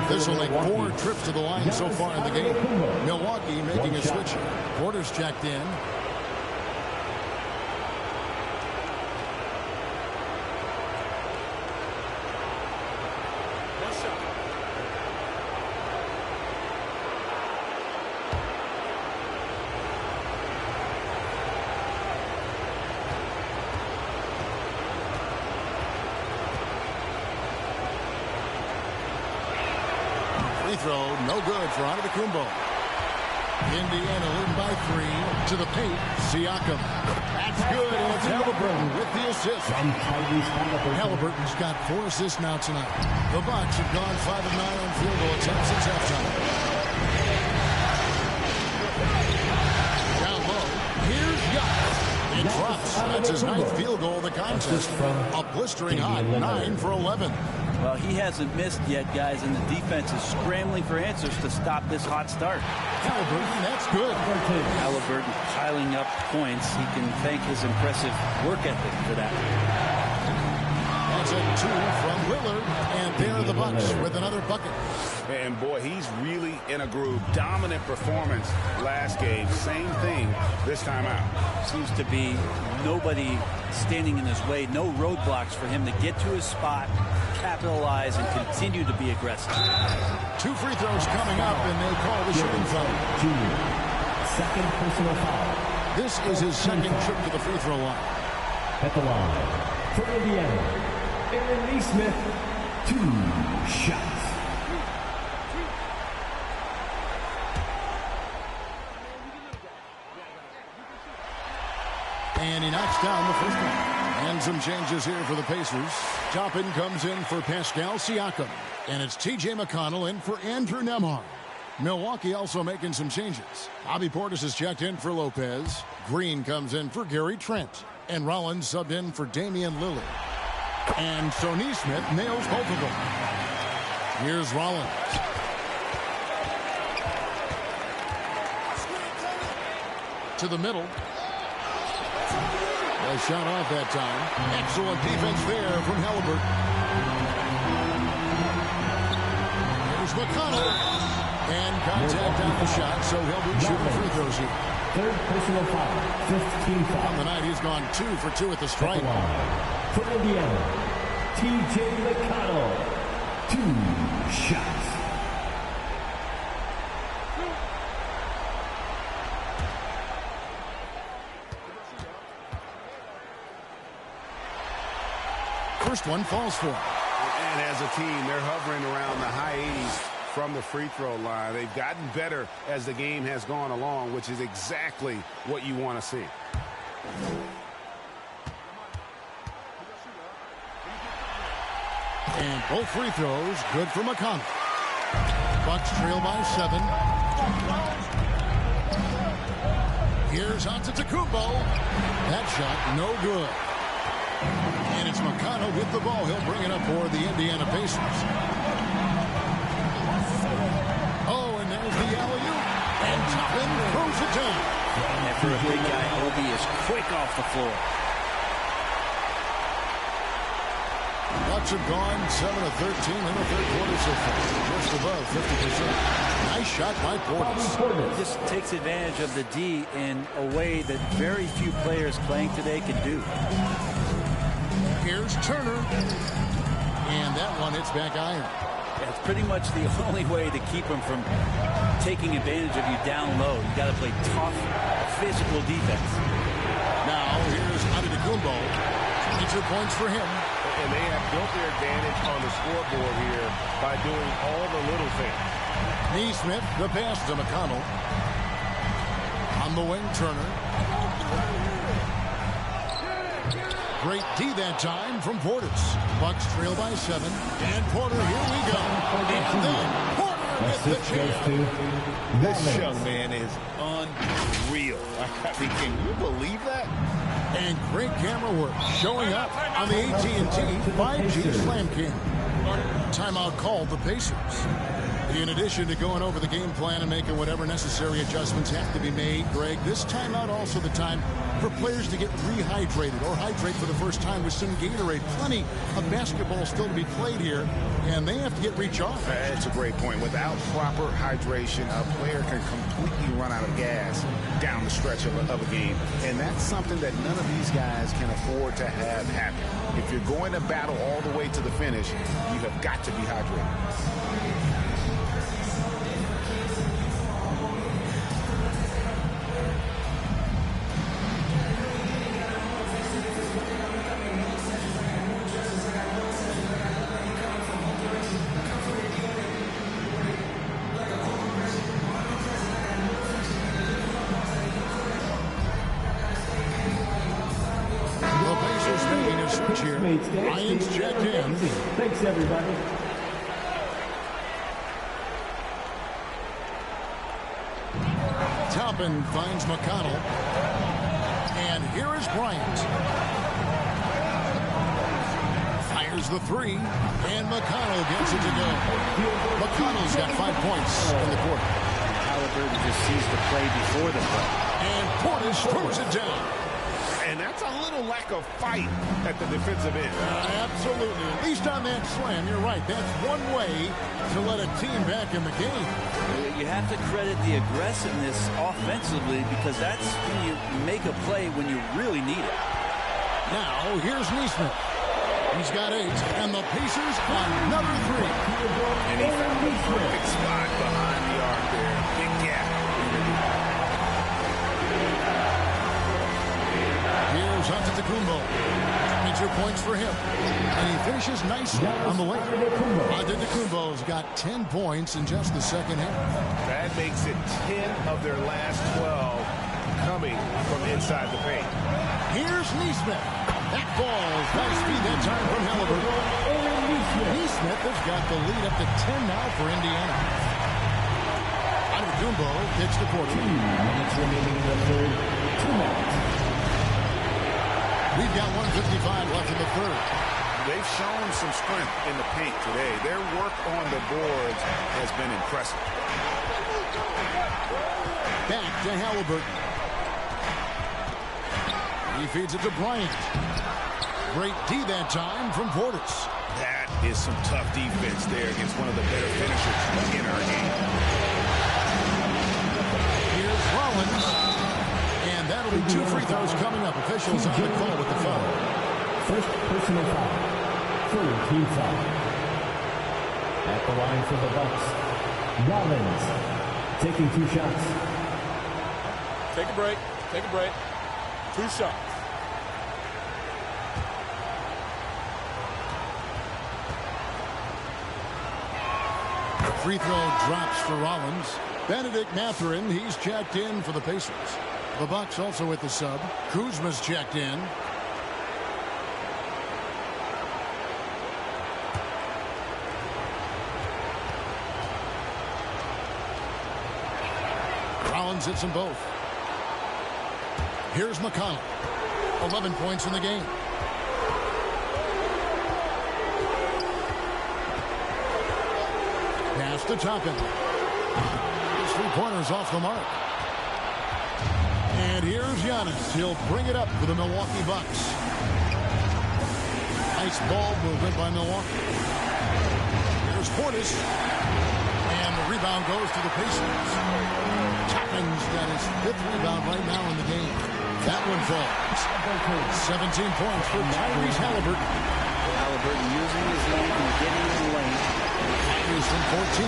This will make 4 trips to the line so far in the game. Milwaukee making a switch. Porter's checked in. Free throw, no good for Antetokounmpo. Indiana leading by 3 to the paint. Siakam. That's good, and it's Halliburton with the assist. Halliburton's got 4 assists now tonight. The Bucks have gone 5 of 9 on field goal attempts since halftime. Down low, here's Giannis. It drops. That's his 9th field goal of the contest. A blistering hot 9 for 11. Well, he hasn't missed yet, guys, and the defense is scrambling for answers to stop this hot start. Halliburton, that's good. Halliburton piling up points. He can thank his impressive work ethic for that. That's a 2 from Lillard, and there are the Bucks with another bucket. And boy, he's really in a groove. Dominant performance last game. Same thing this time out. Seems to be nobody standing in his way. No roadblocks for him to get to his spot, capitalize, and continue to be aggressive. 2 free throws coming up, and they call the shooting foul. Junior. Second personal foul. This is his 2nd trip to the free throw line. At the line for Indiana, Aaron Neesmith, 2 shots. And he knocks down the first one. And some changes here for the Pacers. Toppin comes in for Pascal Siakam. And it's T.J. McConnell in for Andrew Nembhard. Milwaukee also making some changes. Bobby Portis is checked in for Lopez. Green comes in for Gary Trent. And Rollins subbed in for Damian Lillard. And so Neesmith nails both of them. Here's Rollins. To the middle. A shot off that time. Excellent defense there from Halliburton. Here's McConnell. And contact on the shot, so he'll be shooting free throws here. 3rd personal foul. 15 foul. On the night, he's gone 2 for 2 at the stripe. For Indiana, T.J. McConnell, 2 shots. First one falls for him. And as a team, they're hovering around the high 80s from the free throw line. They've gotten better as the game has gone along, which is exactly what you want to see. And both free throws good for McConnell. Bucks trail by 7. Here's Antetokounmpo. That shot no good. And it's McConnell with the ball. He'll bring it up for the Indiana Pacers. Oh, and there's the alley-oop. And Toppin throws it down. And for a big guy, Obi is quick off the floor. Bucks have gone 7 of 13 in the 3rd quarter so far. Just above 50%. Nice shot by Portis. Just takes advantage of the D in a way that very few players playing today can do. Here's Turner. And that one hits back iron. That's pretty much the only way to keep him from taking advantage of you down low. You got to play tough, physical defense. Now, here's Antetokounmpo. 22 points for him. And they have built their advantage on the scoreboard here by doing all the little things. Neesmith, the pass to McConnell. On the wing, Turner. Great D that time from Portis. Bucks trail by 7. And Porter, here we go. And then Porter gets the chance. This young man is unreal. I mean, can you believe that? And great camera work showing up on the AT&T 5G Slam King. Timeout called the Pacers. In addition to going over the game plan and making whatever necessary adjustments have to be made, Greg, this timeout also the time for players to get rehydrated or hydrate for the first time with some Gatorade. Plenty of basketball still to be played here, and they have to get recharged. That's a great point. Without proper hydration, a player can completely run out of gas down the stretch of a game, and that's something that none of these guys can afford to have happen. If you're going to battle all the way to the finish, you have got to be hydrated. Ryan's checked in. Thanks, everybody. Toppin finds McConnell. And here is Bryant. Fires the 3. And McConnell gets it to go. McConnell's got 5 points in the quarter. Halliburton just sees the play before the play. And Portis throws it down. And that's a little lack of fight at the defensive end. Absolutely. At least on that slam, you're right. That's one way to let a team back in the game. You have to credit the aggressiveness offensively because that's when you make a play when you really need it. Now, here's Neesmith. He's got 8, and the Pacers another 3. And he found the perfect spot behind the arc there. Big gap. Here's Antetokounmpo. 22 points for him. And he finishes nicely on the way. Antetokounmpo's got 10 points in just the second half. That makes it 10 of their last 12 coming from inside the paint. Here's Neesmith. That ball's nice speed that time from Halliburton. Neesmith has got the lead up to 10 now for Indiana. Antetokounmpo hits the 14. 2 minutes remaining in the third. 2 minutes. We've got 1:55 left in the third. They've shown some strength in the paint today. Their work on the boards has been impressive. Back to Halliburton. He feeds it to Bryant. Great D that time from Portis. That is some tough defense there against one of the better finishers in our game. Here's Rollins. And that'll be 2 free throws coming up. Officials on the call with the foul. First personal foul. Third team foul. At the line for the Bucks, Rollins taking 2 shots. Take a break. Take a break. 2 shots. Free throw drops for Rollins. Benedict Mathurin, he's checked in for the Pacers. The Bucks also with the sub. Kuzma's checked in. Rollins hits them both. Here's McConnell. 11 points in the game. Pass to Toppin. His 3-pointers off the mark. And here's Giannis. He'll bring it up for the Milwaukee Bucks. Nice ball movement by Milwaukee. Here's Portis. And the rebound goes to the Pacers. Toppin's got his 5th rebound right now in the game. That one falls. 17 points for Tyrese Halliburton. Halliburton using his length and getting in the lane. Tigers from 14.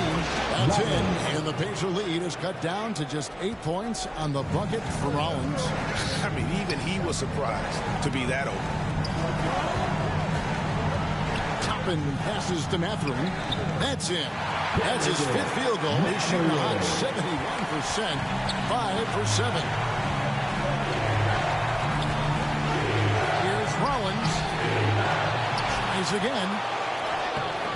That's in. And the Pacer lead is cut down to just 8 points on the bucket for Rollins. I mean, even he was surprised to be that open. Toppin passes to Mathurin. That's in. That's his 5th field goal. He's shooting a hot 71%. 5 for 7. Here's Rollins. Tries again.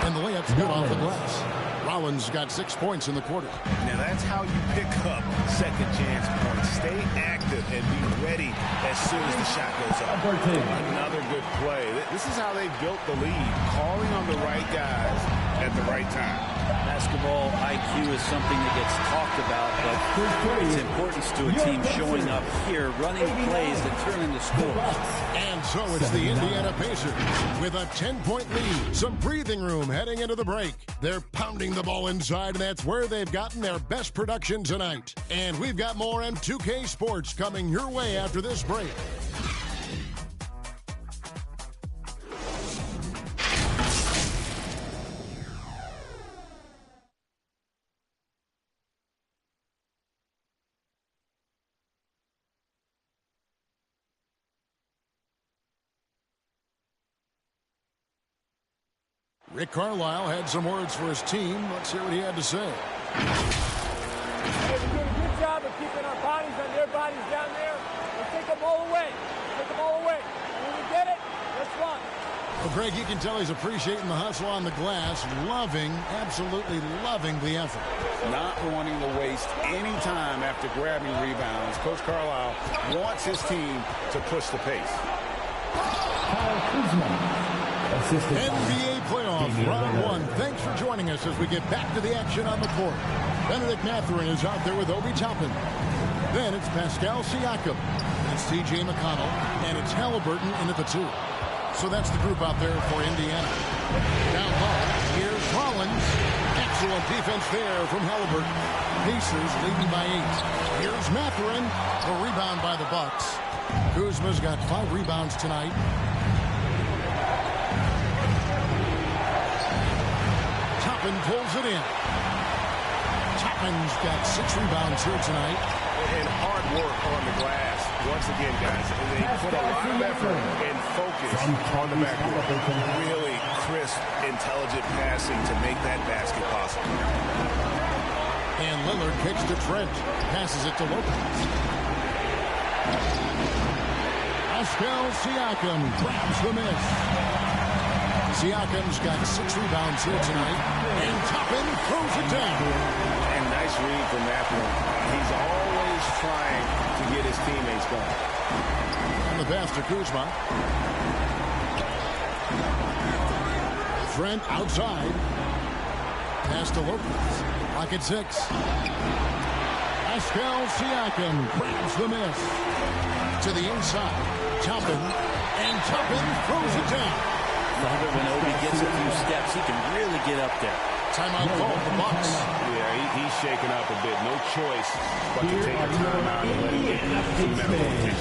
And the layup's good off the glass. Rollins got 6 points in the quarter. Now that's how you pick up second chance points. Stay active and be ready as soon as the shot goes up. Another good play. This is how they built the lead. Calling on the right guys at the right time. Basketball IQ is something that gets talked about, but its importance to a team showing up here, running plays that turn into scores. And so it's the Indiana Pacers with a 10-point lead. Some breathing room heading into the break. They're pounding the ball inside, and that's where they've gotten their best production tonight. And we've got more M2K Sports coming your way after this break. Rick Carlisle had some words for his team. Let's hear what he had to say. Hey, we're doing a good job of keeping our bodies on their bodies down there. We'll take them all away. Take them all away. When we get it, let's run. Well, Greg, you can tell he's appreciating the hustle on the glass, absolutely loving the effort. Not wanting to waste any time after grabbing rebounds. Coach Carlisle wants his team to push the pace. NBA playoffs, round 1. Thanks for joining us as we get back to the action on the court. Benedict Mathurin is out there with Obi Toppin. Then it's Pascal Siakam. It's TJ McConnell. And it's Halliburton in at the 2. So that's the group out there for Indiana. Down low, here's Rollins. Excellent defense there from Halliburton. Pacers leading by 8. Here's Mathurin. A rebound by the Bucks. Kuzma's got 5 rebounds tonight. Toppin pulls it in. Toppin's got 6 rebounds here tonight. And hard work on the glass. Once again, guys, they put a lot of effort and focus on the backboard. Really crisp, intelligent passing to make that basket possible. And Lillard kicks to Trent. Passes it to Lopez. Pascal Siakam grabs the miss. Siakam's got 6 rebounds here tonight. And Toppin throws it down. And nice read from Mathurin. He's always trying to get his teammates going. On the pass to Kuzma. Trent outside. Pass to Lopez. Pocket 6. Pascal Siakam grabs the miss. To the inside. Toppin. And Toppin throws it down. When Obi gets a few steps, he can really get up there. Timeout call for Bucks. Yeah, he's shaking up a bit. No choice but to take a timeout and let him get some medical attention.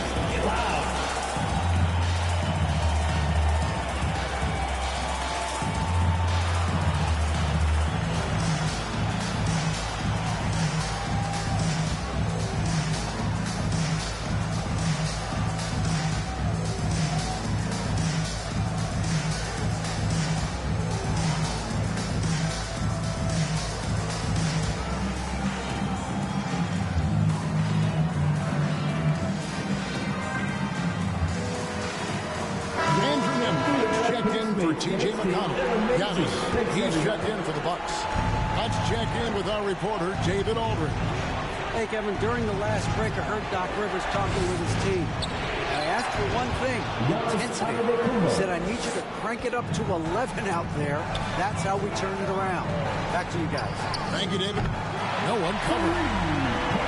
TJ McConnell. Giannis, he's checked in for the Bucks. Let's check in with our reporter, David Aldridge. Hey, Kevin, during the last break, I heard Doc Rivers talking with his team. I asked for one thing, intensity. He said, I need you to crank it up to 11 out there. That's how we turn it around. Back to you guys. Thank you, David. No one covered.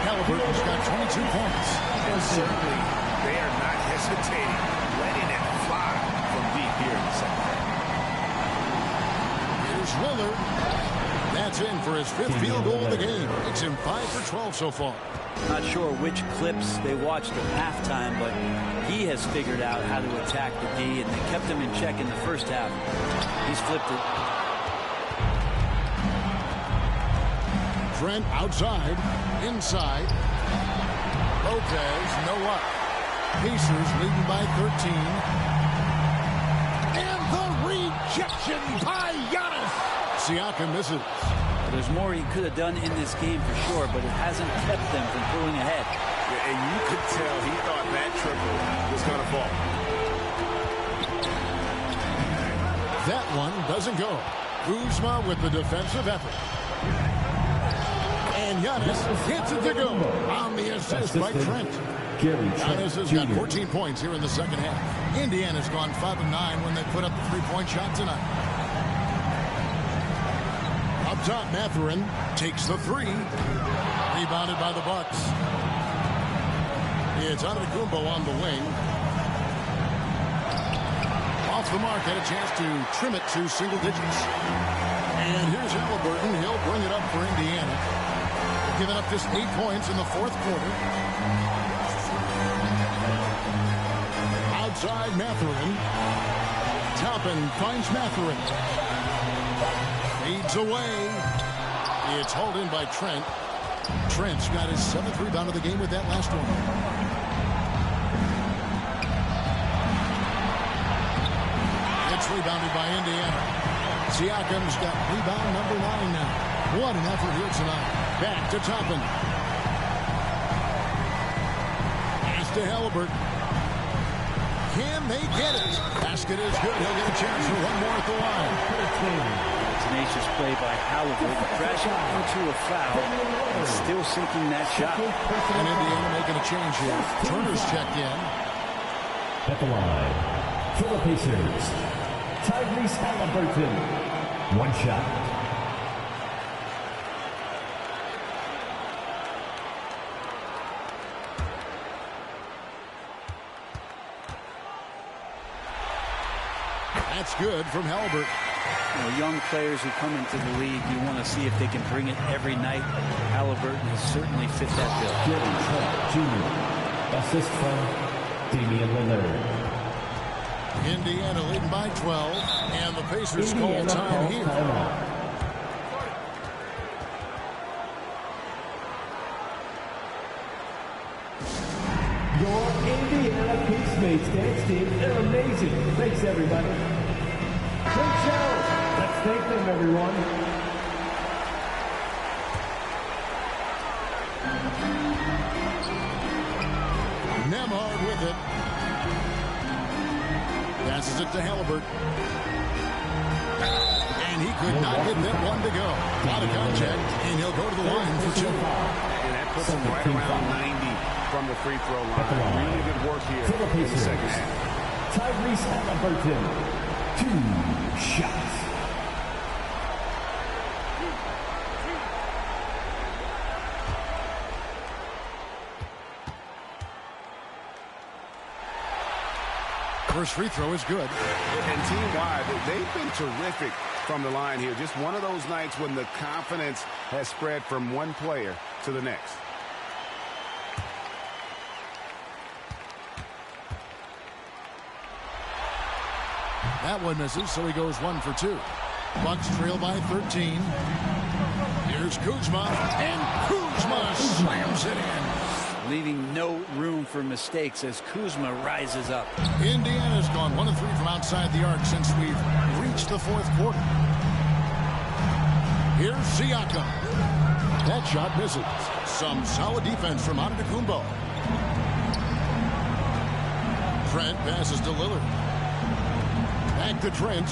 Halliburton's got 22 points. And certainly, they are not hesitating, letting it fly from deep here in the second half. Lillard. that's in for his 5th field goal of the game. Makes him 5 for 12 so far. Not sure which clips they watched at halftime, but he has figured out how to attack the D, and they kept him in check in the first half. He's flipped it. Trent outside, inside. Lopez, no luck. Pacers leading by 13. And the rejection by Giannis. Siakam misses. There's more he could have done in this game for sure, but it hasn't kept them from pulling ahead. Yeah, and you could tell he thought that triple was going to fall. That one doesn't go. Kuzma with the defensive effort. And Giannis hits it to go on the assist by Trent. Giannis has got 14 points here in the second half. Indiana's gone 5 of 9 when they put up the three-point shot tonight. Up top, Mathurin takes the three. Rebounded by the Bucks. It's Antetokounmpo on the wing. Off the mark, had a chance to trim it to single digits. And here's Halliburton. He'll bring it up for Indiana. They've given up just 8 points in the fourth quarter. Outside, Mathurin. Toppin finds Mathurin. Feeds away. It's hauled in by Trent. Trent's got his 7th rebound of the game with that last one. It's rebounded by Indiana. Siakam's got rebound number 9 now. What an effort here tonight. Back to Toppin. Pass to Halliburton. Can they get it? Basket is good. He'll get a chance for one more at the line. Tenacious play by Halliburton, crashing into a foul and still sinking that shot. And Indiana making a change here. Turner's checked in. At the line, for the Pacers, Tyrese Halliburton. One shot. That's good from Halliburton. You know, young players who come into the league, you want to see if they can bring it every night. Halliburton has certainly fit that bill. Jr. Assist from Damian Lillard. Indiana leading by 12, and the Pacers call time here. Your Indiana Peacemates dance team, they're amazing. Thanks, everybody. Great show. Let's thank them, everyone. Nemhard with it. Passes it to Halliburton. And he could not get that one to go. Out of contact, and he'll go to the line for 2. And that puts him right around 90 from the free throw line. Really good work here in the second half. Tyrese Halliburton. 2 shots. First free throw is good. And team-wide, they've been terrific from the line here. Just one of those nights when the confidence has spread from one player to the next. That one misses, so he goes 1 for 2. Bucks trail by 13. Here's Kuzma, and Kuzma slams it in. Leaving no room for mistakes as Kuzma rises up. Indiana's gone 1 of 3 from outside the arc since we've reached the fourth quarter. Here's Siakam. That shot misses. Some solid defense from Antetokounmpo. Trent passes to Lillard. Back to Trent.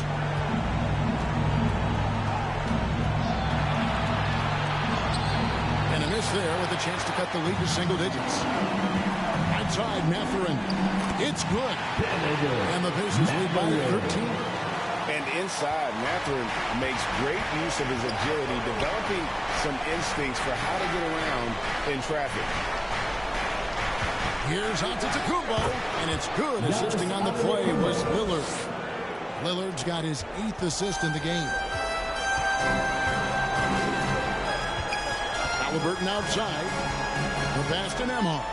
And a miss there with a chance to cut the lead to single digits. Outside, Mathurin. It's good. And the Pacers lead by 13. And inside, Mathurin makes great use of his agility, developing some instincts for how to get around in traffic. Here's Antetokounmpo, and it's good. Assisting on the play was Lillard. Lillard's got his 8th assist in the game. Halliburton outside. The pass to Nembhard.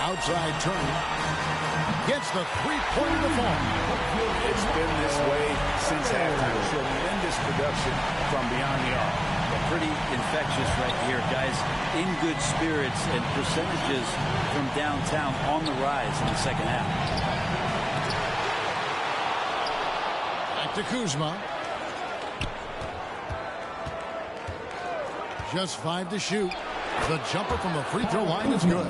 Outside Turner. Gets the three-pointer to fall. It's been this way since halftime. Tremendous production from beyond the arc. Pretty infectious right here. Guys in good spirits and percentages from downtown on the rise in the second half. Back to Kuzma. Just 5 to shoot. The jumper from the free throw line is good.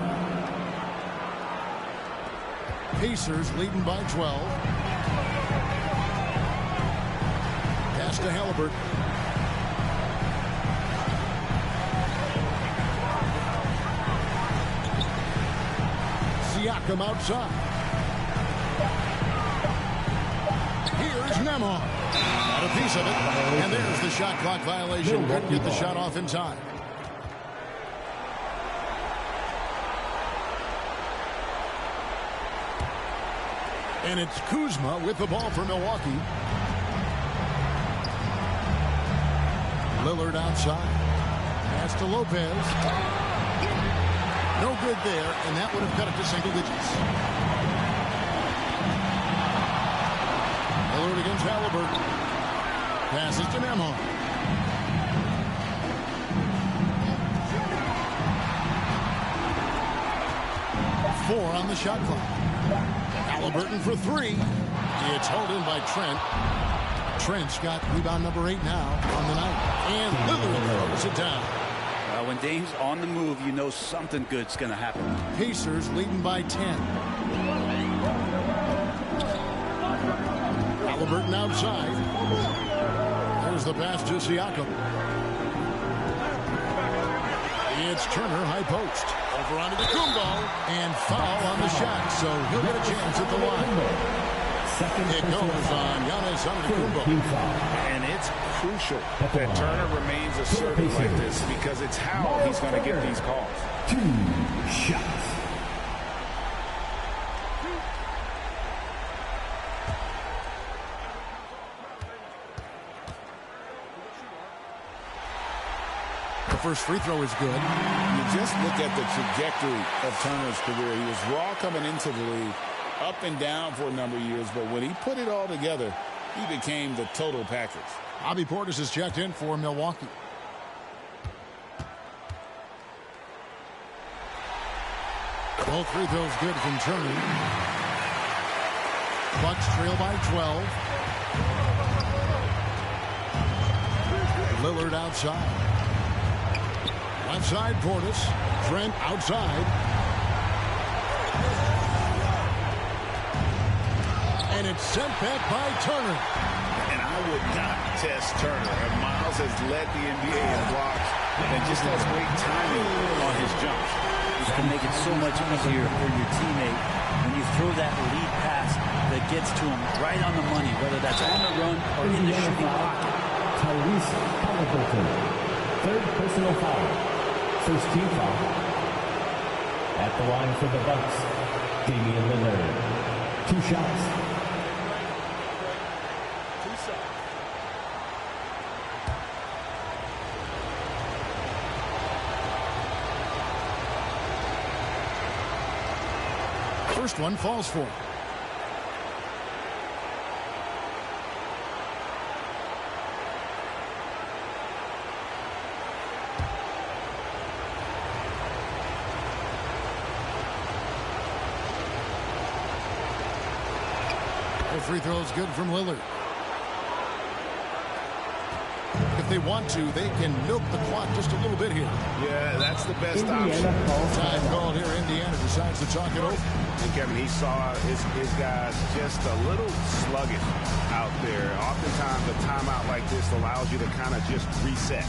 Pacers leading by 12. Pass to Halliburton. Siakam outside. Here's Nembhard. Got a piece of it. And there's the shot clock violation. Couldn't get the shot off in time. And it's Kuzma with the ball for Milwaukee. Lillard outside. Pass to Lopez. No good there, and that would have cut it to single digits. Lillard against Halliburton. Passes to Nembhard. Four on the shot clock. Halliburton for three. It's hauled in by Trent. Trent's got rebound number 8 now on the night. And Lillard throws it down. When Dame's on the move, you know something good's going to happen. Pacers leading by 10. Halliburton outside. There's the pass to Siakam. It's Turner, high post. Over onto the Kumbo. And foul on the shot, so he'll get a chance at the line. It goes on Giannis Antetokounmpo. And it's crucial that Turner remains assertive like this because it's how he's going to get these calls. 2 shots. The first free throw is good. You just look at the trajectory of Turner's career. He was raw coming into the league, up and down for a number of years, but when he put it all together, he became the total package. Bobby Portis is checked in for Milwaukee. Both free throws good from Turner. Bucks trail by 12. Lillard outside. Left side Portis. Trent outside. And it's sent back by Turner. And I would not test Turner. Miles has led the NBA in blocks and just has great timing on his jumps. This can make it so much easier for your teammate when you throw that lead pass that gets to him right on the money, whether that's on the run or in the shooting pocket. Tyrese Halliburton. Third personal foul. First team foul. At the line for the Bucks, Damian Lillard. 2 shots. First one falls for him. The free throw is good from Lillard. If they want to, they can milk the clock just a little bit here. Yeah, that's the best Indiana option. Time called here. Indiana decides to talk it over. And Kevin, he saw his guys just a little sluggish out there. Oftentimes, a timeout like this allows you to kind of just reset.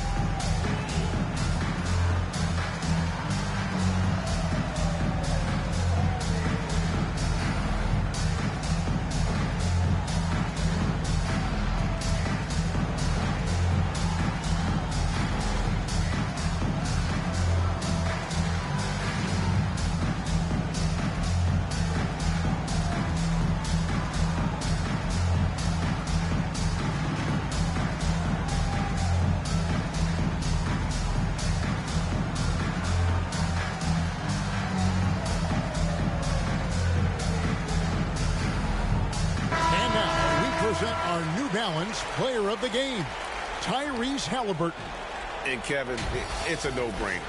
present our New Balance Player of the Game, Tyrese Halliburton. And Kevin, it's a no-brainer.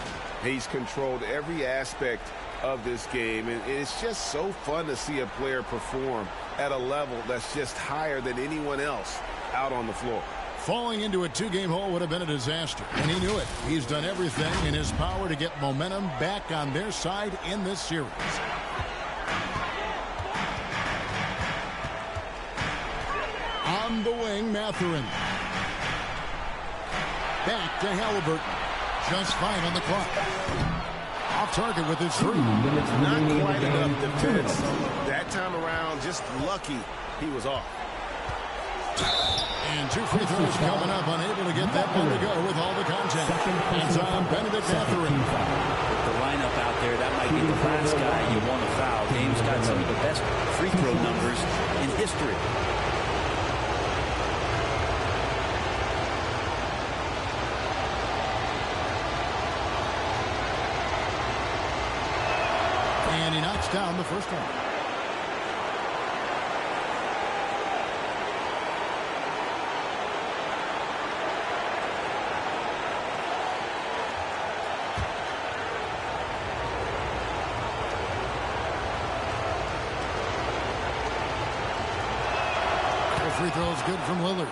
He's controlled every aspect of this game, and it's just so fun to see a player perform at a level that's just higher than anyone else out on the floor. Falling into a two-game hole would have been a disaster, and he knew it. He's done everything in his power to get momentum back on their side in this series. On the wing, Mathurin. Back to Halliburton. Just 5 on the clock. Off target with his 3. Not quite enough defense. That time around, just lucky he was off. And 2 free throws coming up, unable to get that one to go with all the contact. It's on Benedict Mathurin. With the lineup out there, that might be the last guy you want to foul. Dame's got some of the best free throw numbers in history. And he knocks down the first one. Free throws good from Lillard.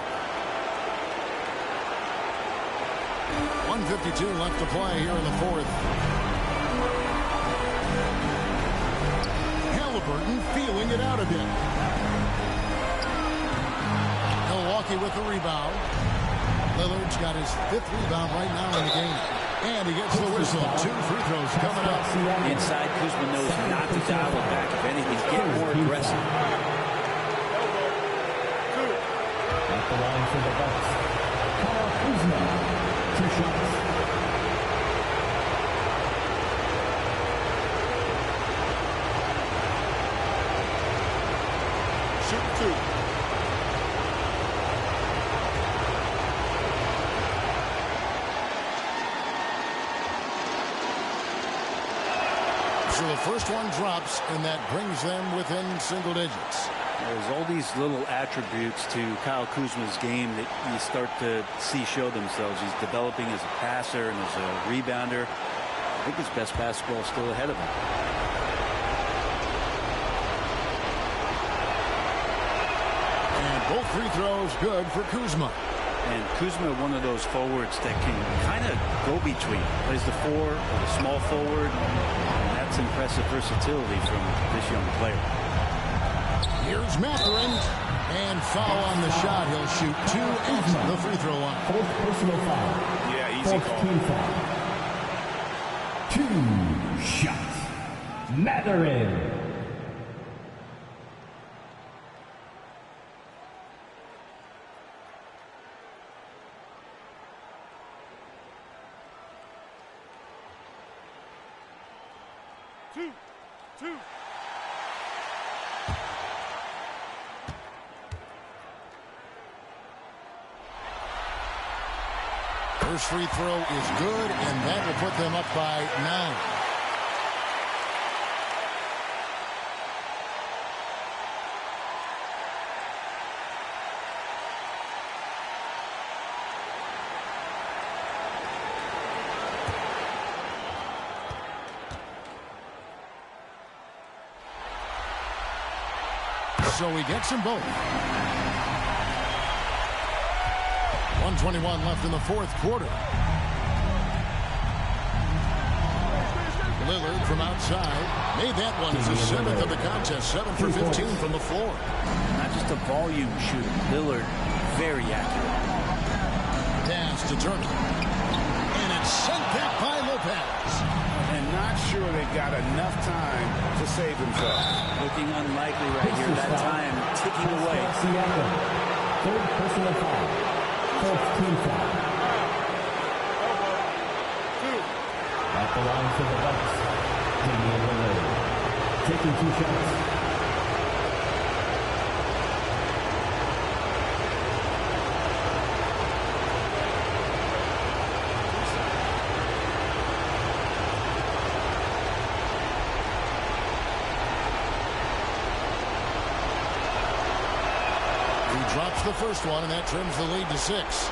1:52 left to play here in the fourth. Halliburton feeling it out a bit. Milwaukee with the rebound. Lillard's got his 5th rebound right now in the game. And he gets the whistle. 2 free throws coming up. Inside, Kuzma knows not to dial it back. If anything, get more aggressive. At the line for the Bucks, Kyle Kuzma, 2 shots. Shoot 2. So the first one drops, and that brings them within single digits. There's all these little attributes to Kyle Kuzma's game that you start to see show themselves. He's developing as a passer and as a rebounder. I think his best basketball is still ahead of him. And both free throws good for Kuzma. And Kuzma, one of those forwards that can kind of go between. Plays the 4 or the small forward. And that's impressive versatility from this young player. Here's Mathurin, and foul on the shot. He'll shoot 2 at the free throw line. 4th personal foul. Yeah, easy call. 2 shots. Mathurin. Two. First free throw is good, and that will put them up by 9. So he gets them both. 1:21 left in the 4th quarter. Lillard from outside made that one as his 7th of the contest. 7 for 15 from the floor. Not just a volume shooter. Lillard, very accurate. Pass to Turner. And it's sent back by Lopez. And not sure they got enough time to save themselves. Looking unlikely right here. That time ticking away. 3rd personal foul. 4th team foul. At the line for the Bucks, Damian Lillard, taking 2 shots. He drops the first one, and that trims the lead to 6.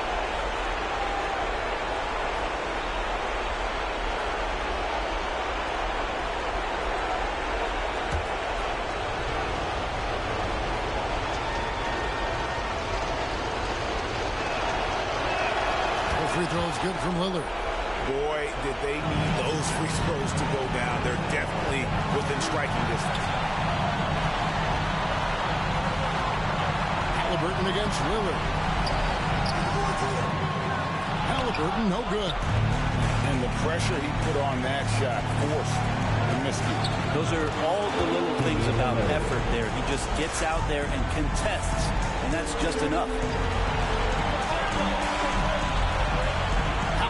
Free throws good from Lillard. Boy, did they need those free throws to go down. They're definitely within striking distance. Halliburton against Lillard. Halliburton, no good. And the pressure he put on that shot forced the miscue. Those are all the little things about effort there. He just gets out there and contests, and that's just enough.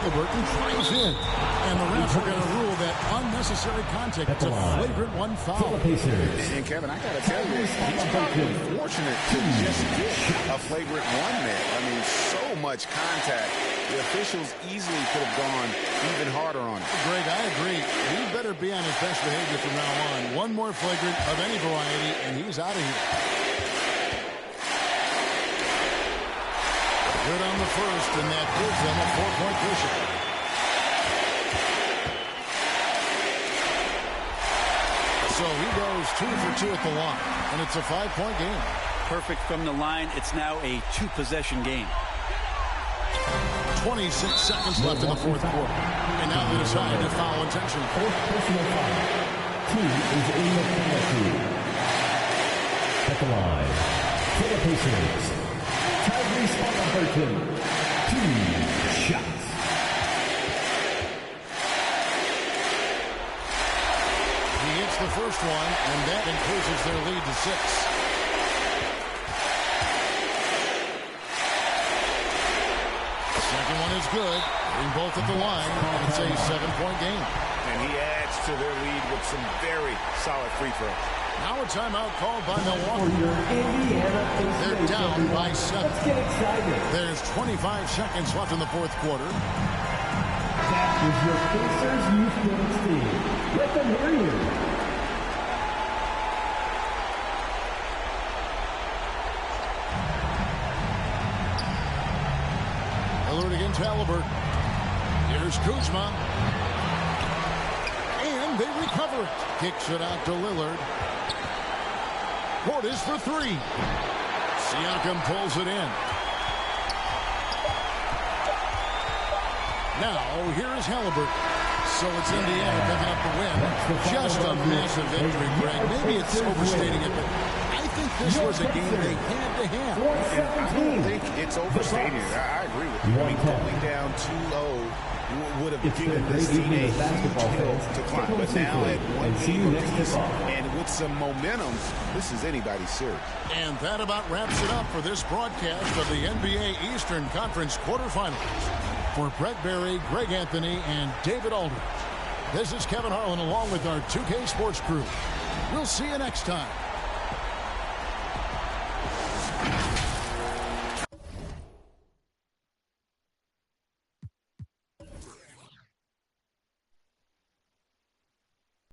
Halliburton flies in, and the refs are going to rule that unnecessary contact. It's a flagrant 1 foul. And Kevin, I got to tell you, he's probably fortunate to just get a flagrant 1 there. I mean, so much contact. The officials easily could have gone even harder on it. Greg, I agree. He better be on his best behavior from now on. One more flagrant of any variety, and he's out of here. Good on the first, and that gives them a 4-point cushion. So he goes 2 for 2 at the line, and it's a 5-point game. Perfect from the line. It's now a 2-possession game. 26 seconds left in the fourth quarter. And now they decide to foul intention. Fourth personal foul. Team is in the penalty. At the line, for the Pacers, Tyrese Halliburton, 2 shots. He hits the first one, and that increases their lead to 6. Second one is good. Bring both at the line. It's a 7-point game. And he adds to their lead with some very solid free throws. Now a timeout called by Milwaukee. They're down by 7. Let's get excited. There's 25 seconds left in the fourth quarter. That is your Pacers Youth Games team. Let them hear you. Lillard against Halliburton. Here's Kuzma. And they recover it. Kicks it out to Lillard. Portis for 3. Siakam pulls it in. Now, here is Halliburton. So it's Indiana picking up the win. Just a massive victory, Greg. Maybe it's overstating it, but I think this was a game they had to have. And I don't think it's overstating it. I agree with you. I mean, going down 2-0 would have given this team a huge hill to climb. But now at 1 game apiece and with some momentum, this is anybody's series. And that about wraps it up for this broadcast of the NBA Eastern Conference quarterfinals. For Brett Berry, Greg Anthony, and David Aldridge, this is Kevin Harlan along with our 2K Sports crew. We'll see you next time.